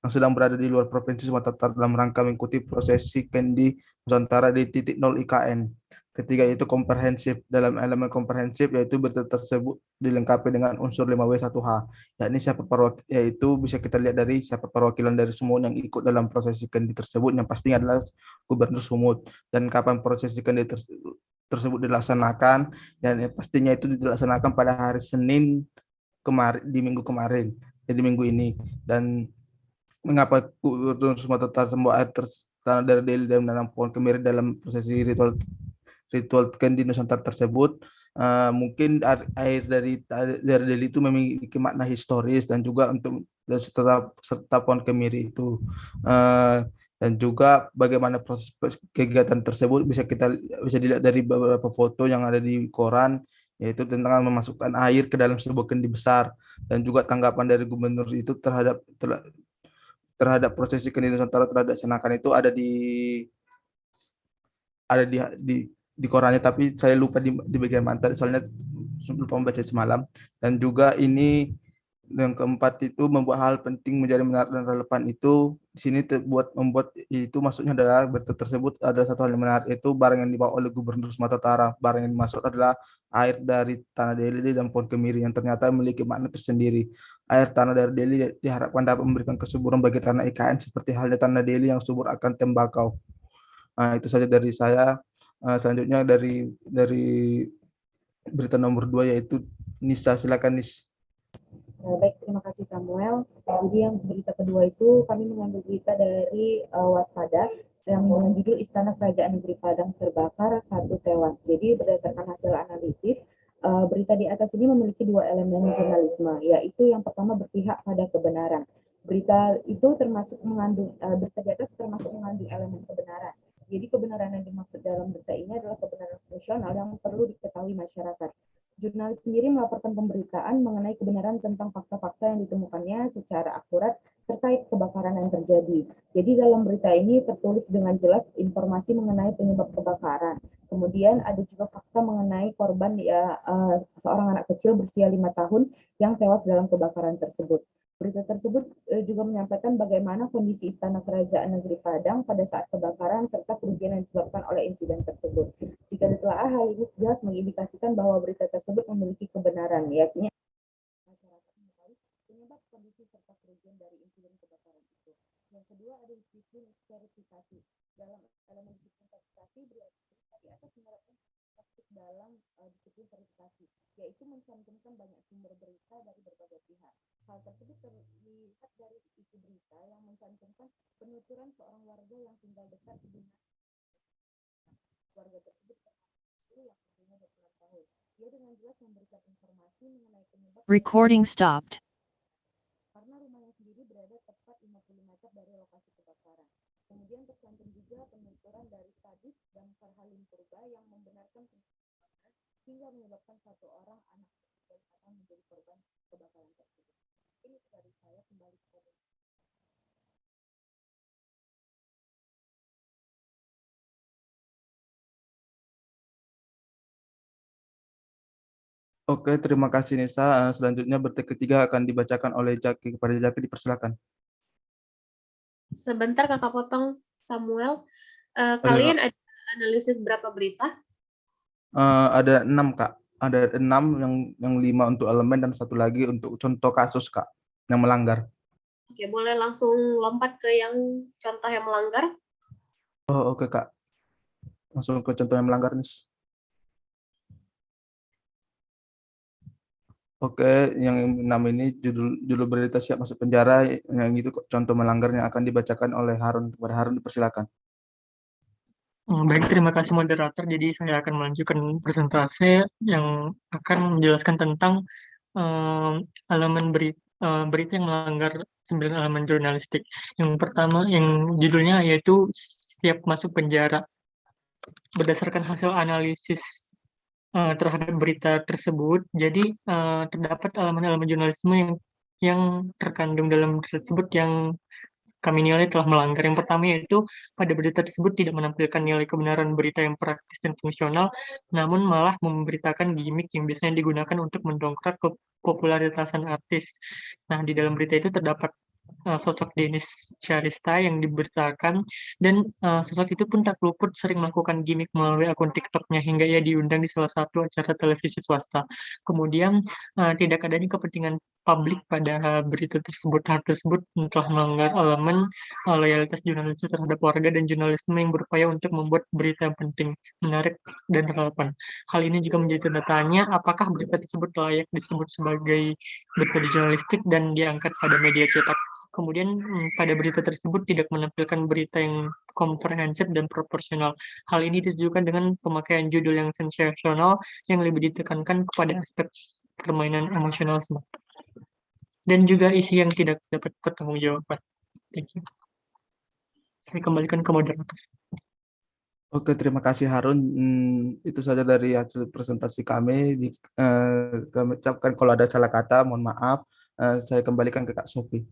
sedang berada di luar provinsi Sumatera Utara dalam rangka mengikuti prosesi Kendi Nusantara di titik 0 IKN. Ketiga yaitu komprehensif. Dalam elemen komprehensif yaitu berita tersebut dilengkapi dengan unsur 5W1H, yaitu bisa kita lihat dari siapa perwakilan dari Sumut yang ikut dalam prosesi Kendi tersebut, yang pastinya adalah Gubernur Sumut, dan kapan prosesi Kendi tersebut dilaksanakan, dan pastinya itu dilaksanakan pada hari Senin kemarin, di minggu kemarin, jadi minggu ini. Dan mengapa Gubernur Sumatera Utara membawa air tanah dari Deli dan menanam pohon kemiri dalam prosesi ritual Kendi Nusantara tersebut, mungkin air dari Deli itu memiliki makna historis dan juga untuk serta pohon kemiri itu. Dan juga bagaimana proses kegiatan tersebut bisa dilihat dari beberapa foto yang ada di koran, yaitu tentang memasukkan air ke dalam sebuah kendi besar, dan juga tanggapan dari gubernur itu terhadap prosesi kendi Nusantara terhadap Senakan itu ada di korannya, tapi saya lupa di bagian mana, soalnya lupa membaca semalam. Dan juga ini yang keempat itu membuat hal penting menjadi menarik dan relevan itu di sini membuat itu maksudnya adalah berita tersebut ada satu hal yang menarik, itu barang yang dibawa oleh Gubernur Sumatera Utara. Barang yang dimaksud adalah air dari Tanah Deli dan pohon kemiri yang ternyata memiliki makna tersendiri. Air tanah dari Deli diharapkan dapat memberikan kesuburan bagi tanah IKN seperti halnya Tanah Deli yang subur akan tembakau. Itu saja dari saya. Selanjutnya dari berita nomor 2 yaitu Nisa, silakan Nis. Baik, terima kasih Samuel. Jadi yang berita kedua itu kami mengambil berita dari Waspada yang dengan judul Istana Kerajaan Negeri Padang terbakar, 1 tewas. Jadi berdasarkan hasil analisis, berita di atas ini memiliki 2 elemen jurnalisme, yaitu yang pertama berpihak pada kebenaran. Berita itu termasuk mengandung berita di atas termasuk mengandung elemen kebenaran. Jadi kebenaran yang dimaksud dalam berita ini adalah kebenaran fungsional yang perlu diketahui masyarakat. Jurnalis sendiri melaporkan pemberitaan mengenai kebenaran tentang fakta-fakta yang ditemukannya secara akurat terkait kebakaran yang terjadi. Jadi dalam berita ini tertulis dengan jelas informasi mengenai penyebab kebakaran. Kemudian ada juga fakta mengenai korban seorang anak kecil berusia 5 tahun yang tewas dalam kebakaran tersebut. Berita tersebut juga menyampaikan bagaimana kondisi Istana Kerajaan Negeri Padang pada saat kebakaran serta kerugian yang disebabkan oleh insiden tersebut. Jika ditelaah, hal ini jelas mengindikasikan bahwa berita tersebut memiliki kebenaran, yakni masyarakat mengetahui penyebab kondisi serta kerugian dari insiden kebakaran itu. Yang kedua ada disiplin verifikasi. Dalam elemen disiplin verifikasi, berita di atas menerapkan praktik dalam disiplin verifikasi, yaitu mencantumkan banyak sumber berita dari berbagai pihak. Hal tersebut terlihat dari isi berita yang mencantumkan penuturan seorang warga yang tinggal dekat dengan warga tersebut yang usianya 26 tahun. Dia dengan jelas memberikan informasi mengenai penyebab Recording stopped. karena rumahnya sendiri berada tepat 50 meter dari lokasi kebakaran. Kemudian tercantum juga penuturan dari Kadis dan Farhalim Purba yang membenarkan kebakaran hingga menyebabkan 1 orang anak dan anak menjadi korban kebakaran tersebut. Ini dari saya, kembali kepada Oke, terima kasih Nisa. Selanjutnya berita ketiga akan dibacakan oleh Jaki. Kepada Jaki dipersilakan. Sebentar Kakak potong Samuel. Kalian ada analisis berapa berita? Ada 6 Kak. Ada 6 yang 5 untuk elemen dan 1 lagi untuk contoh kasus Kak yang melanggar. Oke, boleh langsung lompat ke yang contoh yang melanggar? Oh, oke Kak. Langsung ke contoh yang melanggar Nis. Oke, yang 6 ini judul berita siap masuk penjara, yang itu contoh melanggar yang akan dibacakan oleh Harun. Kepada Harun dipersilakan. Baik, terima kasih moderator. Jadi saya akan melanjutkan presentase yang akan menjelaskan tentang elemen berita yang melanggar 9 elemen jurnalistik. Yang pertama, yang judulnya yaitu siap masuk penjara. Berdasarkan hasil analisis terhadap berita tersebut, jadi terdapat elemen-elemen jurnalisme yang terkandung dalam berita tersebut yang kami nilai telah melanggar. Yang pertama yaitu pada berita tersebut tidak menampilkan nilai kebenaran berita yang praktis dan fungsional, namun malah memberitakan gimmick yang biasanya digunakan untuk mendongkrak kepopularitasan artis. Nah, di dalam berita itu terdapat sosok Denis Syarista yang diberitakan, dan sosok itu pun tak luput sering melakukan gimmick melalui akun TikTok-nya hingga ia diundang di salah satu acara televisi swasta. Kemudian tidak adanya kepentingan publik pada berita tersebut. Hal tersebut telah melanggar elemen loyalitas jurnalisme terhadap warga dan jurnalisme yang berupaya untuk membuat berita yang penting, menarik, dan relevan. Hal ini juga menjadi tanda tanya apakah berita tersebut layak disebut sebagai berita jurnalistik dan diangkat pada media cetak. Kemudian pada berita tersebut tidak menampilkan berita yang komprehensif dan proporsional. Hal ini ditujukan dengan pemakaian judul yang sensasional yang lebih ditekankan kepada aspek permainan emosional semata. Dan juga isi yang tidak dapat pertanggungjawaban. Thank you. Saya kembalikan ke moderator. Oke, terima kasih Harun. Itu saja dari hasil presentasi kami. Kami ucapkan kalau ada salah kata, mohon maaf. Saya kembalikan ke Kak Sofi.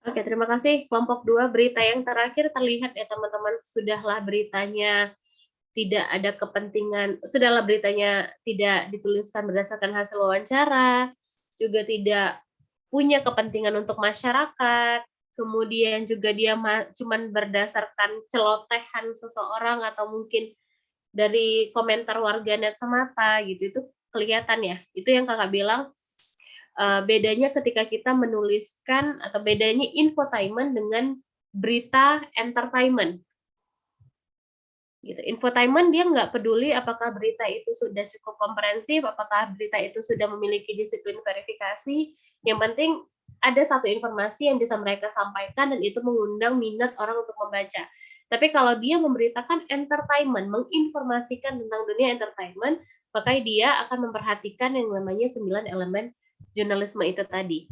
Oke, terima kasih. Kelompok 2, berita yang terakhir terlihat ya teman-teman, sudahlah beritanya tidak ada kepentingan, sudahlah beritanya tidak dituliskan berdasarkan hasil wawancara, juga tidak punya kepentingan untuk masyarakat, kemudian juga dia cuman berdasarkan celotehan seseorang atau mungkin dari komentar warganet semata gitu, itu kelihatan ya. Itu yang kakak bilang, bedanya ketika kita menuliskan atau bedanya infotainment dengan berita entertainment. Gitu. Infotainment dia nggak peduli apakah berita itu sudah cukup komprehensif, apakah berita itu sudah memiliki disiplin verifikasi. Yang penting ada satu informasi yang bisa mereka sampaikan dan itu mengundang minat orang untuk membaca. Tapi kalau dia memberitakan entertainment, menginformasikan tentang dunia entertainment, maka dia akan memperhatikan yang namanya 9 elemen jurnalisme itu tadi.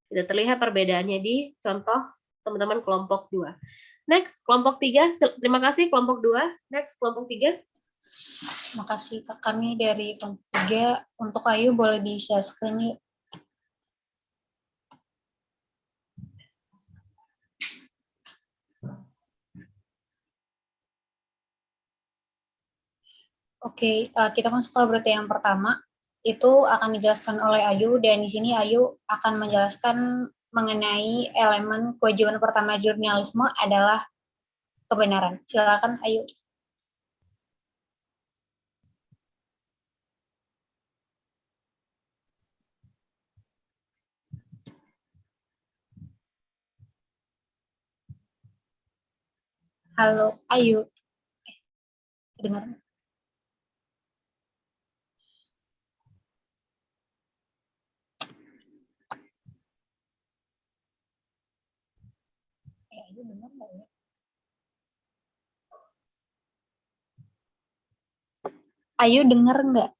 Itu terlihat perbedaannya di contoh teman-teman kelompok 2. Next, kelompok 3. Terima kasih kelompok 2. Next, kelompok 3. Makasih Kak, kami dari kelompok 3. Untuk Ayu boleh di-share screen yuk. Oke, kita masuk ke berita yang pertama. Itu akan dijelaskan oleh Ayu, dan di sini Ayu akan menjelaskan mengenai elemen kewajiban pertama jurnalisme adalah kebenaran. Silakan Ayu. Halo Ayu. Dengar? Ayu dengar nggak ya? Ayu dengar nggak?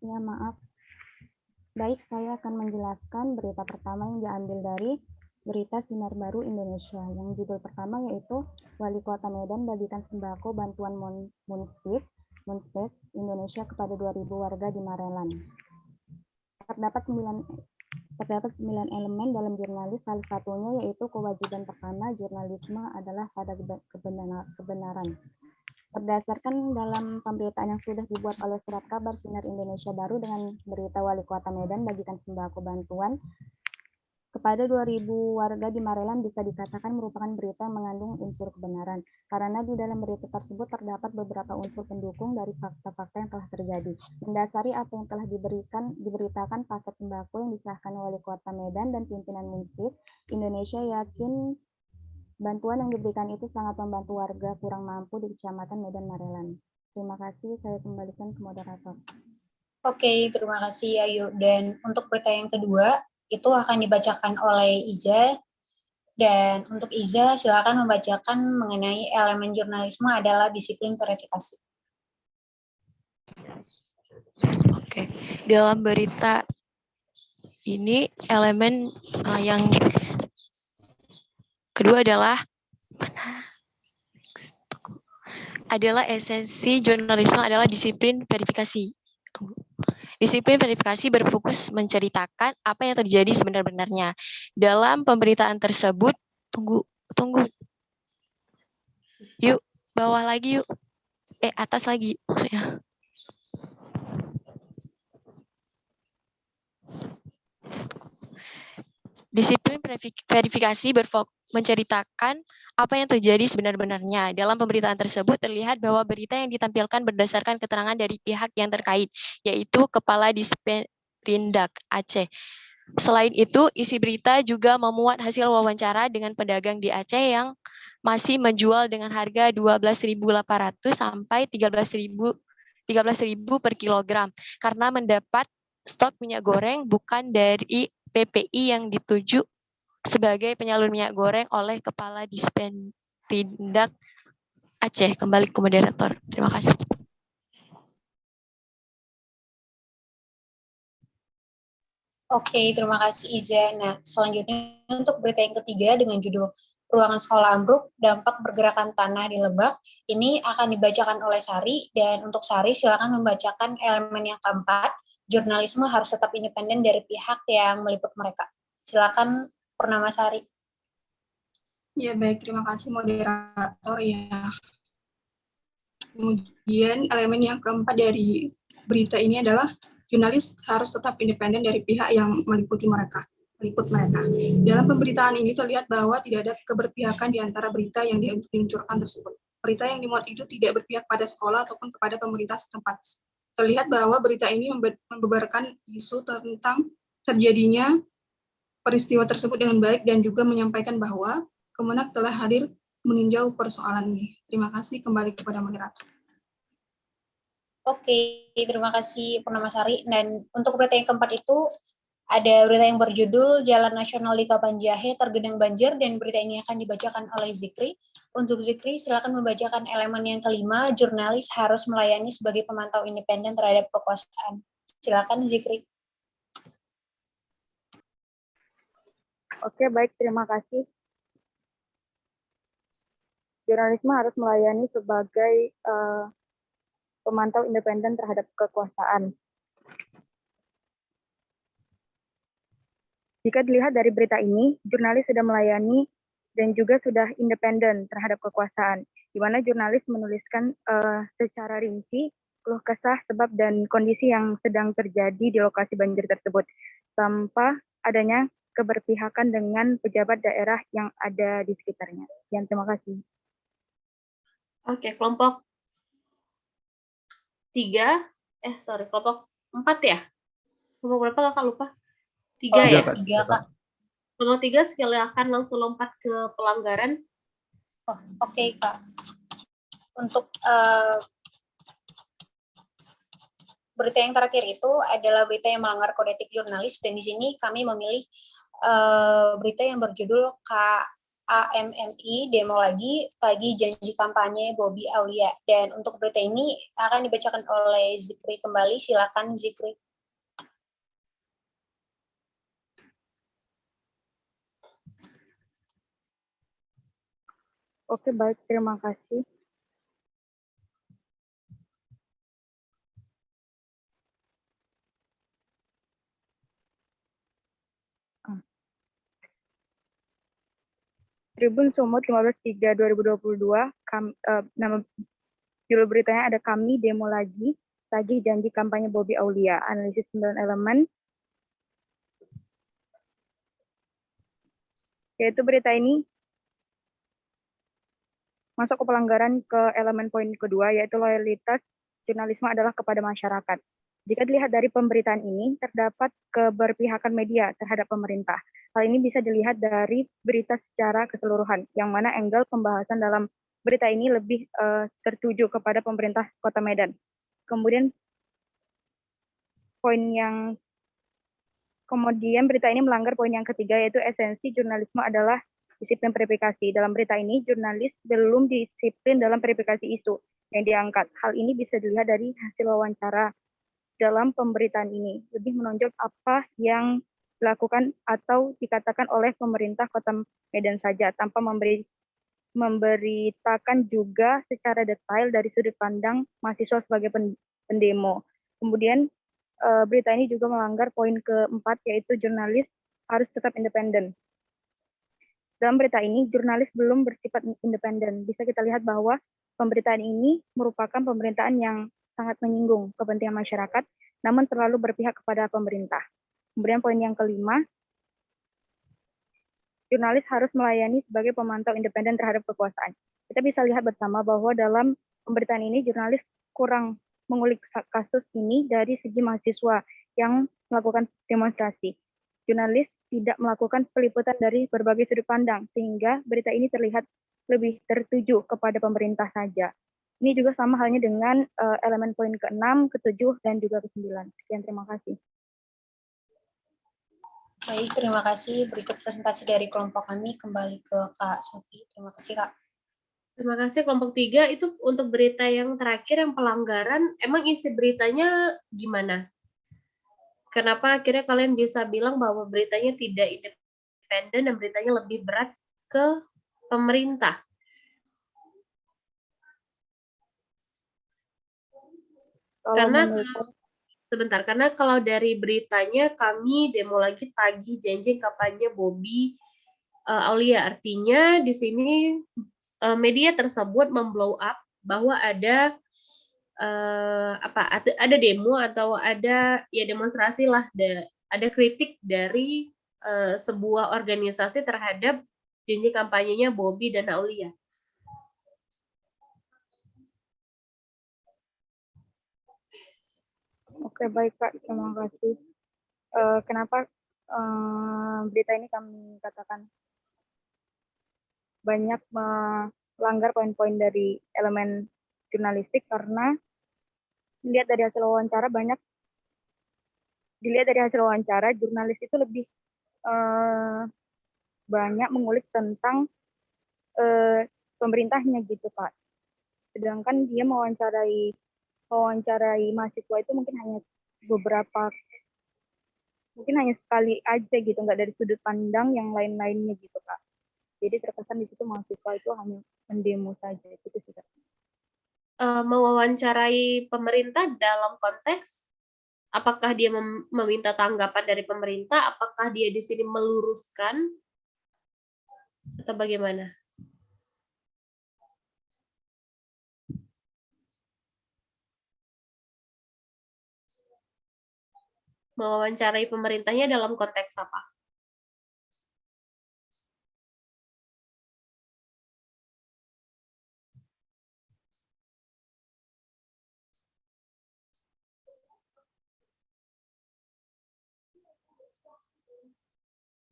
Ya, maaf. Baik, saya akan menjelaskan berita pertama yang diambil dari berita Sinar Baru Indonesia. Yang judul pertama yaitu Wali Kota Medan bagikan sembako bantuan Munspace Indonesia kepada 2.000 warga di Marelan. Terdapat 9 elemen dalam jurnalis, salah satunya yaitu kewajiban pertama jurnalisme adalah pada kebenaran. Berdasarkan dalam pemberitaan yang sudah dibuat oleh surat kabar Sinar Indonesia Baru dengan berita Wali Kota Medan bagikan sembako bantuan kepada 2.000 warga di Marelan bisa dikatakan merupakan berita yang mengandung unsur kebenaran, karena di dalam berita tersebut terdapat beberapa unsur pendukung dari fakta-fakta yang telah terjadi. Mendasari apa yang telah diberitakan paket sembako yang disahkan Wali Kota Medan dan pimpinan Munspace Indonesia yakin bantuan yang diberikan itu sangat membantu warga kurang mampu di Kecamatan Medan Marelan. Terima kasih, saya kembalikan ke moderator. Oke, terima kasih Ayu. Dan untuk berita yang kedua, itu akan dibacakan oleh Iza. Dan untuk Iza, silakan membacakan mengenai elemen jurnalisme adalah disiplin verifikasi. Oke, dalam berita ini elemen yang kedua adalah esensi jurnalisme adalah disiplin verifikasi. Disiplin verifikasi berfokus menceritakan apa yang terjadi sebenar-benarnya. Dalam pemberitaan tersebut, tunggu. Yuk, bawah lagi yuk. Atas lagi maksudnya. Disiplin verifikasi berfokus menceritakan apa yang terjadi sebenar-benarnya. Dalam pemberitaan tersebut terlihat bahwa berita yang ditampilkan berdasarkan keterangan dari pihak yang terkait, yaitu Kepala Disperindak Aceh. Selain itu, isi berita juga memuat hasil wawancara dengan pedagang di Aceh yang masih menjual dengan harga 12.800 sampai 13.000 per kilogram karena mendapat stok minyak goreng bukan dari PPI yang dituju sebagai penyalur minyak goreng oleh Kepala Disperindak Aceh. Kembali ke moderator. Terima kasih. Oke, terima kasih Iza. Nah, selanjutnya untuk berita yang ketiga dengan judul Ruangan Sekolah Ambruk, Dampak Pergerakan Tanah di Lebak. Ini akan dibacakan oleh Sari, dan untuk Sari silakan membacakan elemen yang keempat, jurnalisme harus tetap independen dari pihak yang meliput mereka. Silakan Purnama Sari. Ya, baik. Terima kasih moderator. Ya. Kemudian elemen yang keempat dari berita ini adalah jurnalis harus tetap independen dari pihak yang meliput mereka. Dalam pemberitaan ini terlihat bahwa tidak ada keberpihakan di antara berita yang diluncurkan tersebut. Berita yang dimuat itu tidak berpihak pada sekolah ataupun kepada pemerintah setempat. Terlihat bahwa berita ini membeberkan isu tentang terjadinya peristiwa tersebut dengan baik dan juga menyampaikan bahwa Kemenak telah hadir meninjau persoalan ini. Terima kasih, kembali kepada moderator. Oke, terima kasih Purnama Sari. Dan untuk berita yang keempat itu ada berita yang berjudul Jalan Nasional di Kapanjahe tergenang banjir, dan berita ini akan dibacakan oleh Zikri. Untuk Zikri, silakan membacakan elemen yang kelima, jurnalis harus melayani sebagai pemantau independen terhadap kekuasaan. Silakan Zikri. Oke, baik, terima kasih. Jurnalisme harus melayani sebagai pemantau independen terhadap kekuasaan. Jika dilihat dari berita ini, jurnalis sudah melayani dan juga sudah independen terhadap kekuasaan, di mana jurnalis menuliskan secara rinci keluh kesah sebab dan kondisi yang sedang terjadi di lokasi banjir tersebut, tanpa adanya keberpihakan dengan pejabat daerah yang ada di sekitarnya. Terima kasih. Oke, kelompok 3, kelompok 4 ya? Kelompok berapa kakak lupa? 3 ya? 3 Kak. Kelompok 3 silakan langsung lompat ke pelanggaran. Oke Kak. Untuk berita yang terakhir itu adalah berita yang melanggar kode etik jurnalis, dan di sini kami memilih berita yang berjudul KAMMI demo lagi tagih janji kampanye Bobi Aulia, dan untuk berita ini akan dibacakan oleh Zikri kembali. Silakan Zikri. Oke, baik, terima kasih. Tribun Sumut 15/3/2022, nama judul beritanya ada Kami Demo Lagi, Tagih Janji Kampanye Bobi Aulia, analisis 9 elemen. Yaitu berita ini masuk ke pelanggaran ke elemen poin kedua, yaitu loyalitas jurnalisme adalah kepada masyarakat. Jika dilihat dari pemberitaan ini, terdapat keberpihakan media terhadap pemerintah. Hal ini bisa dilihat dari berita secara keseluruhan, yang mana angle pembahasan dalam berita ini lebih tertuju kepada pemerintah Kota Medan. Kemudian berita ini melanggar poin yang ketiga, yaitu esensi jurnalisme adalah disiplin verifikasi. Dalam berita ini, jurnalis belum disiplin dalam verifikasi isu yang diangkat. Hal ini bisa dilihat dari hasil wawancara dalam pemberitaan ini. Lebih menonjol apa yang dilakukan atau dikatakan oleh pemerintah Kota Medan saja, tanpa memberitakan juga secara detail dari sudut pandang mahasiswa sebagai pendemo. Kemudian berita ini juga melanggar poin keempat, yaitu jurnalis harus tetap independen. Dalam berita ini, jurnalis belum bersifat independen. Bisa kita lihat bahwa pemberitaan ini merupakan pemberitaan yang sangat menyinggung kepentingan masyarakat, namun terlalu berpihak kepada pemerintah. Kemudian poin yang kelima, jurnalis harus melayani sebagai pemantau independen terhadap kekuasaan. Kita bisa lihat bersama bahwa dalam pemberitaan ini, jurnalis kurang mengulik kasus ini dari segi mahasiswa yang melakukan demonstrasi. Jurnalis tidak melakukan peliputan dari berbagai sudut pandang, sehingga berita ini terlihat lebih tertuju kepada pemerintah saja. Ini juga sama halnya dengan elemen poin ke-6, ke-7, dan juga ke-9. Sekian, terima kasih. Baik, terima kasih. Berikut presentasi dari kelompok kami. Kembali ke Kak Sofi. Terima kasih, Kak. Terima kasih. Kelompok 3 itu untuk berita yang terakhir, yang pelanggaran, emang isi beritanya gimana? Kenapa akhirnya kalian bisa bilang bahwa beritanya tidak independen dan beritanya lebih berat ke pemerintah? Karena kalau dari beritanya kami demo lagi tagih janji kampanye Bobi Aulia, artinya di sini media tersebut memblow up bahwa ada ada demo atau ada ya demonstrasi lah, ada kritik dari sebuah organisasi terhadap janji kampanyenya Bobi dan Aulia. Oke, baik Kak, terima kasih. Kenapa berita ini kami katakan banyak melanggar poin-poin dari elemen jurnalistik, karena dilihat dari hasil wawancara, jurnalis itu lebih banyak mengulik tentang pemerintahnya gitu Pak. Sedangkan dia mewawancarai mahasiswa itu mungkin hanya sekali aja gitu, nggak dari sudut pandang yang lain-lainnya gitu Kak. Jadi terkesan di situ mahasiswa itu hanya mendemo saja, itu sih Kak. Mewawancarai pemerintah dalam konteks apakah dia meminta tanggapan dari pemerintah, apakah dia di sini meluruskan atau bagaimana? Mewawancarai pemerintahnya dalam konteks apa?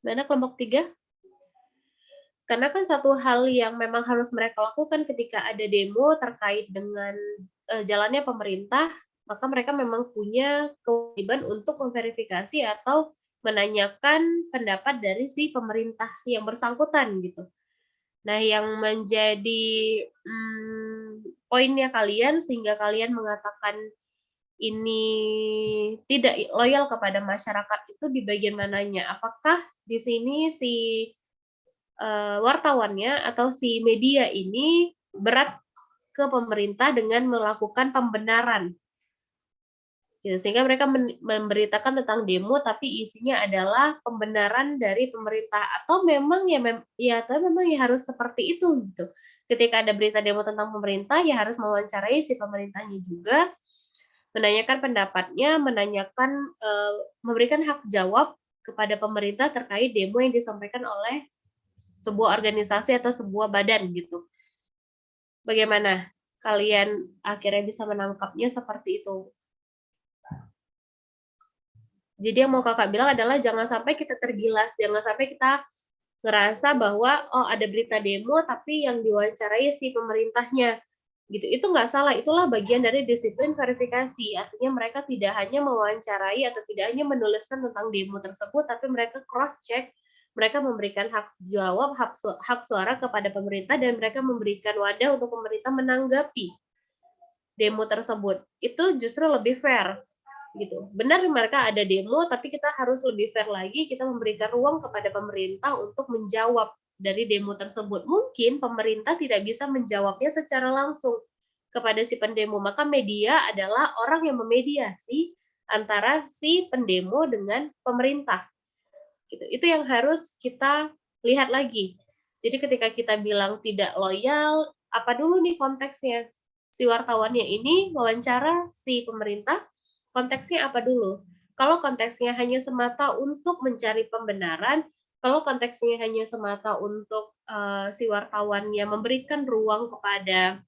Mana kelompok 3? Karena kan satu hal yang memang harus mereka lakukan ketika ada demo terkait dengan jalannya pemerintah, maka mereka memang punya kewajiban untuk memverifikasi atau menanyakan pendapat dari si pemerintah yang bersangkutan gitu. Nah, yang menjadi poinnya kalian sehingga kalian mengatakan ini tidak loyal kepada masyarakat itu di bagian mananya? Apakah di sini si wartawannya atau si media ini berat ke pemerintah dengan melakukan pembenaran, gitu. Sehingga mereka memberitakan tentang demo tapi isinya adalah pembenaran dari pemerintah, atau memang harus seperti itu gitu. Ketika ada berita demo tentang pemerintah ya harus mewawancarai si pemerintahnya juga, menanyakan pendapatnya, memberikan hak jawab kepada pemerintah terkait demo yang disampaikan oleh sebuah organisasi atau sebuah badan gitu. Bagaimana kalian akhirnya bisa menangkapnya seperti itu? Jadi yang mau kakak bilang adalah jangan sampai kita tergilas, jangan sampai kita ngerasa bahwa oh ada berita demo tapi yang diwawancarai si pemerintahnya gitu. Itu nggak salah, itulah bagian dari disiplin verifikasi. Artinya mereka tidak hanya mewawancarai atau tidak hanya menuliskan tentang demo tersebut, tapi mereka cross check, mereka memberikan hak jawab, hak suara kepada pemerintah, dan mereka memberikan wadah untuk pemerintah menanggapi demo tersebut. Itu justru lebih fair gitu. Benar mereka ada demo, tapi kita harus lebih fair lagi, kita memberikan ruang kepada pemerintah untuk menjawab dari demo tersebut. Mungkin pemerintah tidak bisa menjawabnya secara langsung kepada si pendemo, maka media adalah orang yang memediasi antara si pendemo dengan pemerintah. Gitu. Itu yang harus kita lihat lagi. Jadi ketika kita bilang tidak loyal, apa dulu nih konteksnya? Si wartawannya ini wawancara si pemerintah, konteksnya apa dulu? Kalau konteksnya hanya semata untuk mencari pembenaran, kalau konteksnya hanya semata untuk si wartawannya memberikan ruang kepada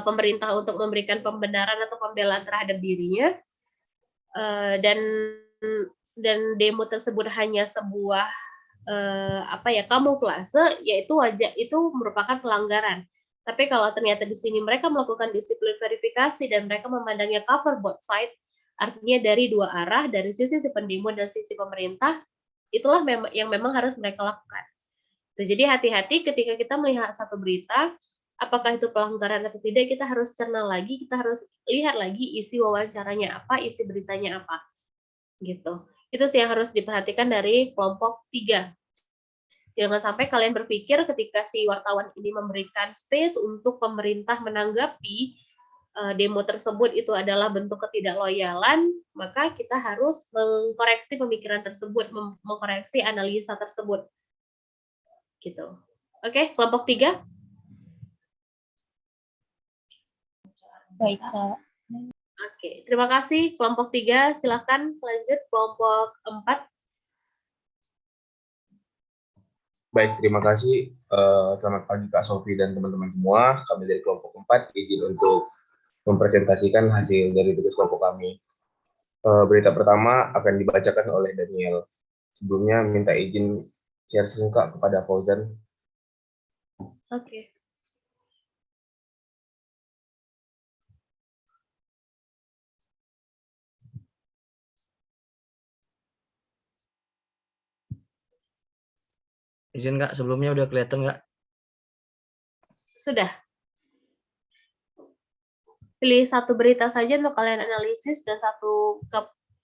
pemerintah untuk memberikan pembenaran atau pembelaan terhadap dirinya, dan demo tersebut hanya sebuah kamuflase, yaitu itu merupakan pelanggaran. Tapi kalau ternyata di sini mereka melakukan disiplin verifikasi dan mereka memandangnya cover both side, artinya dari dua arah, dari sisi si pendemo dan sisi pemerintah, itulah yang memang harus mereka lakukan. Jadi hati-hati ketika kita melihat satu berita, apakah itu pelanggaran atau tidak, kita harus cerna lagi, kita harus lihat lagi isi wawancaranya apa, isi beritanya apa. Gitu. Itu sih yang harus diperhatikan dari kelompok 3. Jangan sampai kalian berpikir ketika si wartawan ini memberikan space untuk pemerintah menanggapi demo tersebut itu adalah bentuk ketidakloyalan, maka kita harus mengkoreksi pemikiran tersebut, mengkoreksi analisa tersebut. Gitu. Oke, kelompok 3. Baik, Kak. Oke, terima kasih kelompok 3. Silakan lanjut kelompok 4. Baik, terima kasih. Selamat pagi Kak Sofi dan teman-teman semua. Kami dari kelompok 4 izin untuk mempresentasikan hasil dari tugas kelompok kami. Berita pertama akan dibacakan oleh Daniel. Sebelumnya minta izin share singkat kepada Fauzan. Oke. Izin Kak, sebelumnya udah kelihatan nggak? Sudah. Pilih satu berita saja untuk kalian analisis dan satu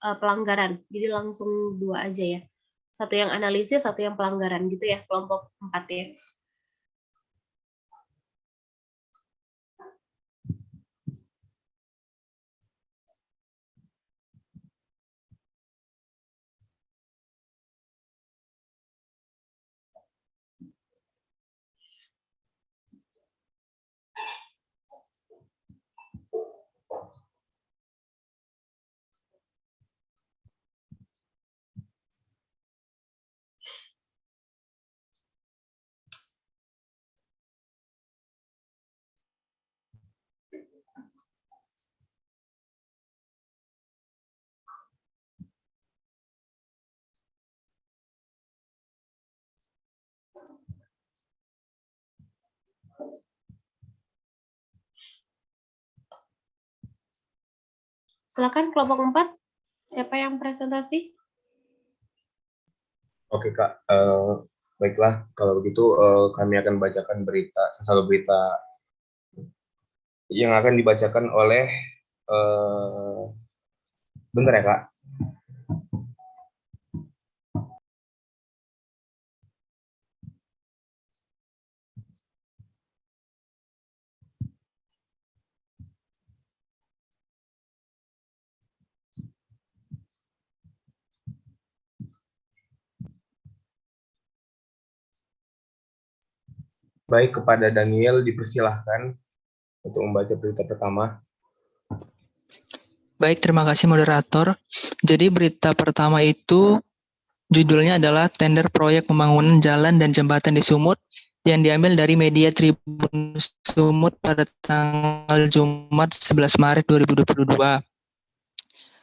pelanggaran. Jadi langsung 2 aja ya. Satu yang analisis, satu yang pelanggaran gitu ya, kelompok 4 ya. Silakan kelompok 4. Siapa yang presentasi? Oke Kak, baiklah kalau begitu kami akan bacakan satu berita yang akan dibacakan oleh bentar ya Kak. Baik, kepada Daniel dipersilahkan untuk membaca berita pertama. Baik, terima kasih moderator. Jadi berita pertama itu judulnya adalah tender proyek pembangunan jalan dan jembatan di Sumut yang diambil dari media Tribun Sumut pada tanggal Jumat 11 Maret 2022.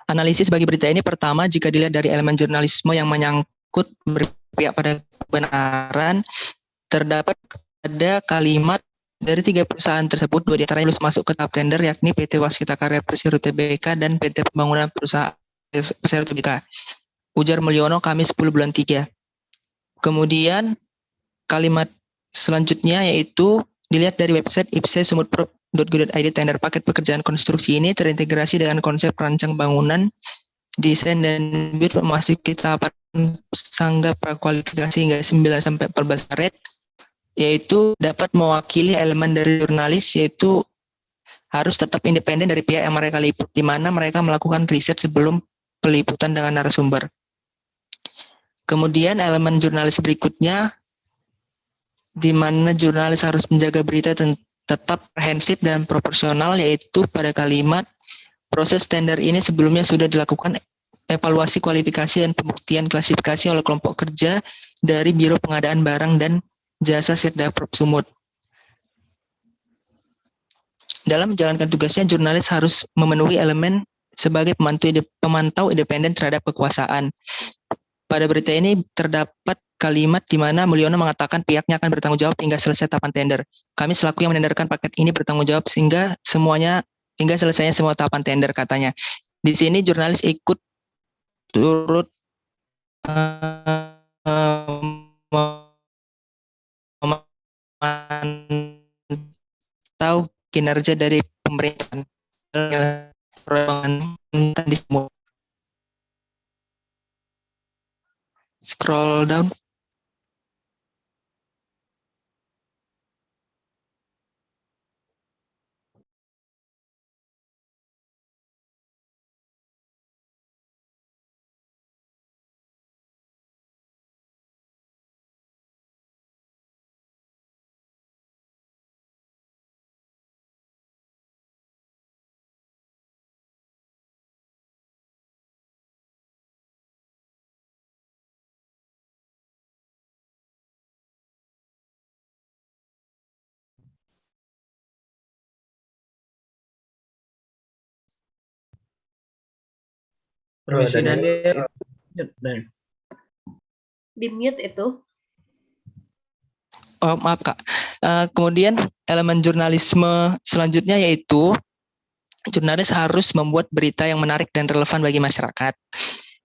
Analisis bagi berita ini pertama, jika dilihat dari elemen jurnalisme yang menyangkut berpihak pada kebenaran, terdapat ada kalimat dari 3 perusahaan tersebut, 2 diantaranya lulus masuk ke tahap tender, yakni PT Waskita Karya Persero Tbk dan PT Pembangunan Perusahaan Persero Tbk. Ujar Mulyono, Kamis 10 bulan 3. Kemudian kalimat selanjutnya yaitu dilihat dari website ipse.sumutprop.go.id, tender paket pekerjaan konstruksi ini terintegrasi dengan konsep perancang bangunan, desain dan bid memasuki tahapan sangga prakualifikasi hingga 9-14 Maret, yaitu dapat mewakili elemen dari jurnalis, yaitu harus tetap independen dari pihak yang mereka liput, di mana mereka melakukan riset sebelum peliputan dengan narasumber. Kemudian elemen jurnalis berikutnya, di mana jurnalis harus menjaga berita tetap komprehensif dan proporsional, yaitu pada kalimat proses tender ini sebelumnya sudah dilakukan evaluasi kualifikasi dan pembuktian klasifikasi oleh kelompok kerja dari Biro Pengadaan Barang dan Jasa Sirdaprop Sumut. Dalam menjalankan tugasnya, jurnalis harus memenuhi elemen sebagai pemantau independen terhadap kekuasaan. Pada berita ini terdapat kalimat di mana Mulyono mengatakan pihaknya akan bertanggung jawab hingga selesai tahapan tender. Kami selaku yang menenderkan paket ini bertanggung jawab hingga selesainya semua tahapan tender, katanya. Di sini jurnalis ikut turut memantau kinerja dari pemerintahan di semua. Scroll down. Permisi Daniel. Di mute itu. Oh, maaf Kak. Kemudian elemen jurnalisme selanjutnya yaitu jurnalis harus membuat berita yang menarik dan relevan bagi masyarakat.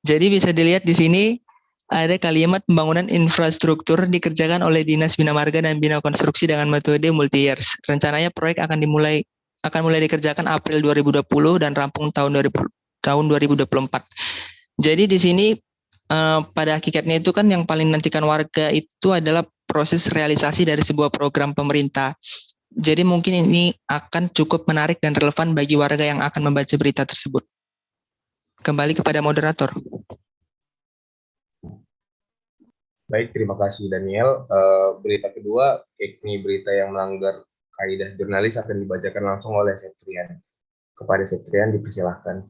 Jadi bisa dilihat di sini ada kalimat pembangunan infrastruktur dikerjakan oleh Dinas Bina Marga dan Bina Konstruksi dengan metode multi-years. Rencananya proyek akan mulai dikerjakan April 2020 dan rampung tahun 2024. Jadi di sini pada hakikatnya itu kan yang paling menantikan warga itu adalah proses realisasi dari sebuah program pemerintah. Jadi mungkin ini akan cukup menarik dan relevan bagi warga yang akan membaca berita tersebut. Kembali kepada moderator. Baik, terima kasih Daniel. Berita kedua, yakni berita yang melanggar kaidah jurnalis akan dibacakan langsung oleh Septrian. Kepada Septrian dipersilahkan.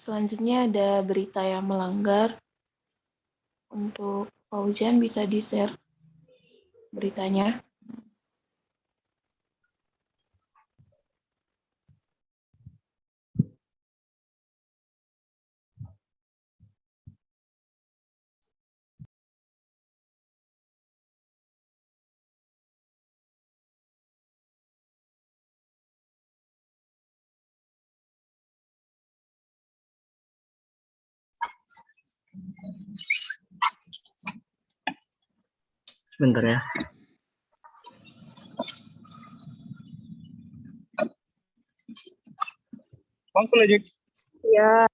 Selanjutnya ada berita yang melanggar. Untuk Fauzan bisa di-share beritanya. Bentar ya. Mangkul aja. Ya.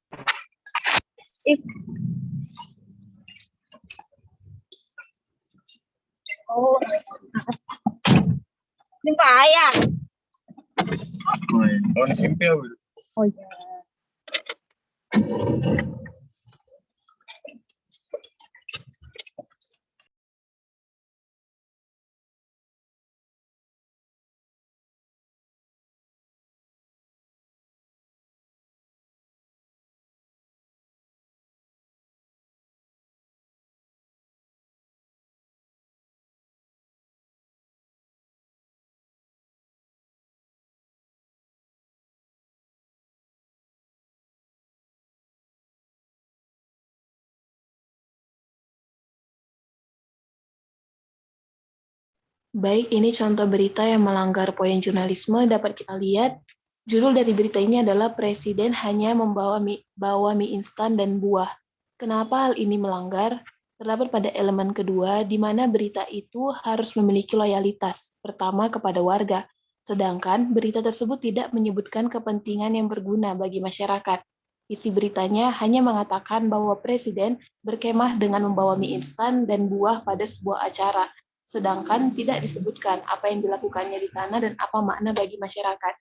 Oh. Ini Pak Ayah. Oh, SMP ya. Oh iya. Baik, ini contoh berita yang melanggar poin jurnalisme. Dapat kita lihat, judul dari berita ini adalah Presiden hanya membawa mie instan dan buah. Kenapa hal ini melanggar? Terdapat pada elemen kedua, di mana berita itu harus memiliki loyalitas, pertama kepada warga, sedangkan berita tersebut tidak menyebutkan kepentingan yang berguna bagi masyarakat. Isi beritanya hanya mengatakan bahwa Presiden berkemah dengan membawa mie instan dan buah pada sebuah acara, sedangkan tidak disebutkan apa yang dilakukannya di sana dan apa makna bagi masyarakat.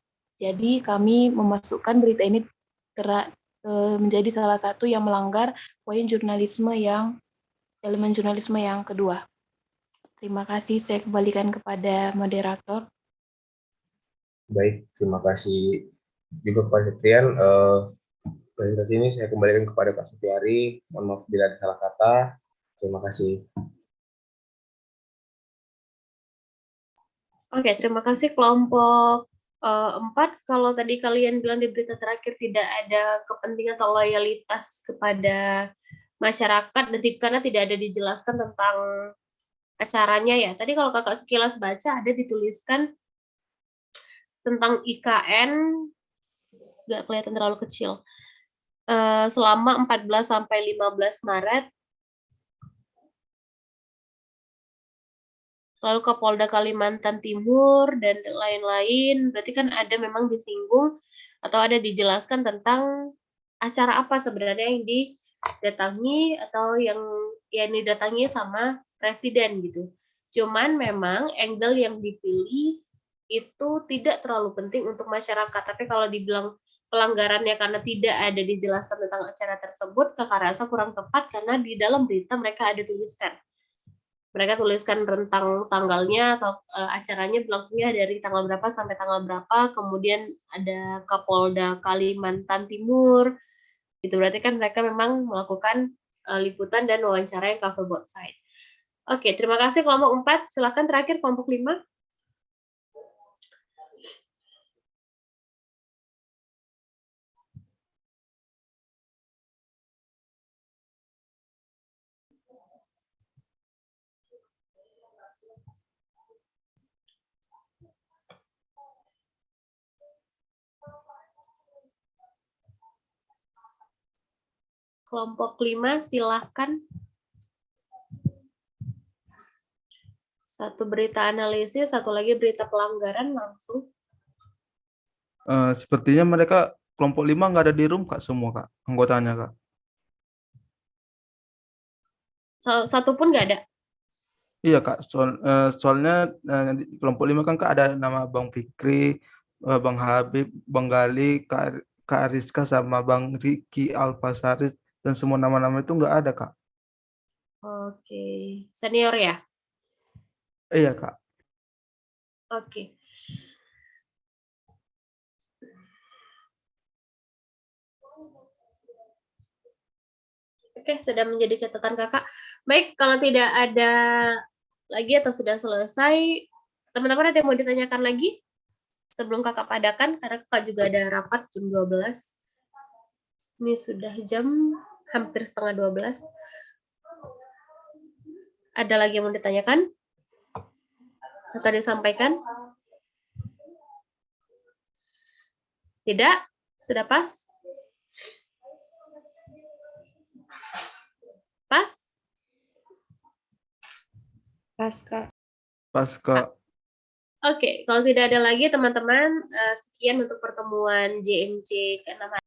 Jadi kami memasukkan berita ini menjadi salah satu yang melanggar poin jurnalisme elemen jurnalisme yang kedua. Terima kasih, saya kembalikan kepada moderator. Baik, terima kasih juga kepada Septrian. Presentasi ini saya kembalikan kepada Kak Supiari. Mohon maaf bila ada salah kata. Terima kasih. Oke, terima kasih kelompok 4. Kalau tadi kalian bilang di berita terakhir tidak ada kepentingan atau loyalitas kepada masyarakat dan karena tidak ada dijelaskan tentang acaranya ya. Tadi kalau kakak sekilas baca ada dituliskan tentang IKN, nggak kelihatan terlalu kecil. Selama 14 sampai 15 Maret, lalu ke Polda Kalimantan Timur dan lain-lain. Berarti kan ada memang disinggung atau ada dijelaskan tentang acara apa sebenarnya yang didatangi atau yang didatangi sama presiden gitu. Cuman memang angle yang dipilih itu tidak terlalu penting untuk masyarakat. Tapi kalau dibilang pelanggarannya karena tidak ada dijelaskan tentang acara tersebut, kakak rasa kurang tepat karena di dalam berita mereka ada tuliskan. Mereka tuliskan rentang tanggalnya atau acaranya berlangsungnya dari tanggal berapa sampai tanggal berapa, kemudian ada Kapolda Kalimantan Timur, itu berarti kan mereka memang melakukan liputan dan wawancara yang cover both side. Oke, terima kasih kelompok 4. Silakan terakhir kelompok 5. Kelompok 5, silahkan. Satu berita analisis, satu lagi berita pelanggaran langsung. Sepertinya mereka kelompok 5 nggak ada di room Kak, semua Kak, anggotanya Kak. Satu pun nggak ada? Iya Kak, soalnya di kelompok 5 kan Kak ada nama Bang Fikri, Bang Habib, Bang Gali, Kak Rizka sama Bang Riki Alfasaris, dan semua nama-nama itu nggak ada Kak. Oke, senior ya? Iya Kak. Oke. Oke, sudah menjadi catatan kakak. Baik, kalau tidak ada lagi atau sudah selesai, teman-teman ada yang mau ditanyakan lagi? Sebelum kakak padakan, karena kakak juga ada rapat jam 12. Ini sudah jam hampir setengah 12. Ada lagi yang mau ditanyakan? Atau disampaikan? Tidak? Sudah pas? Pas? Pas, Kak. Pas Kak. Oke, kalau tidak ada lagi teman-teman, sekian untuk pertemuan JMC ke-6.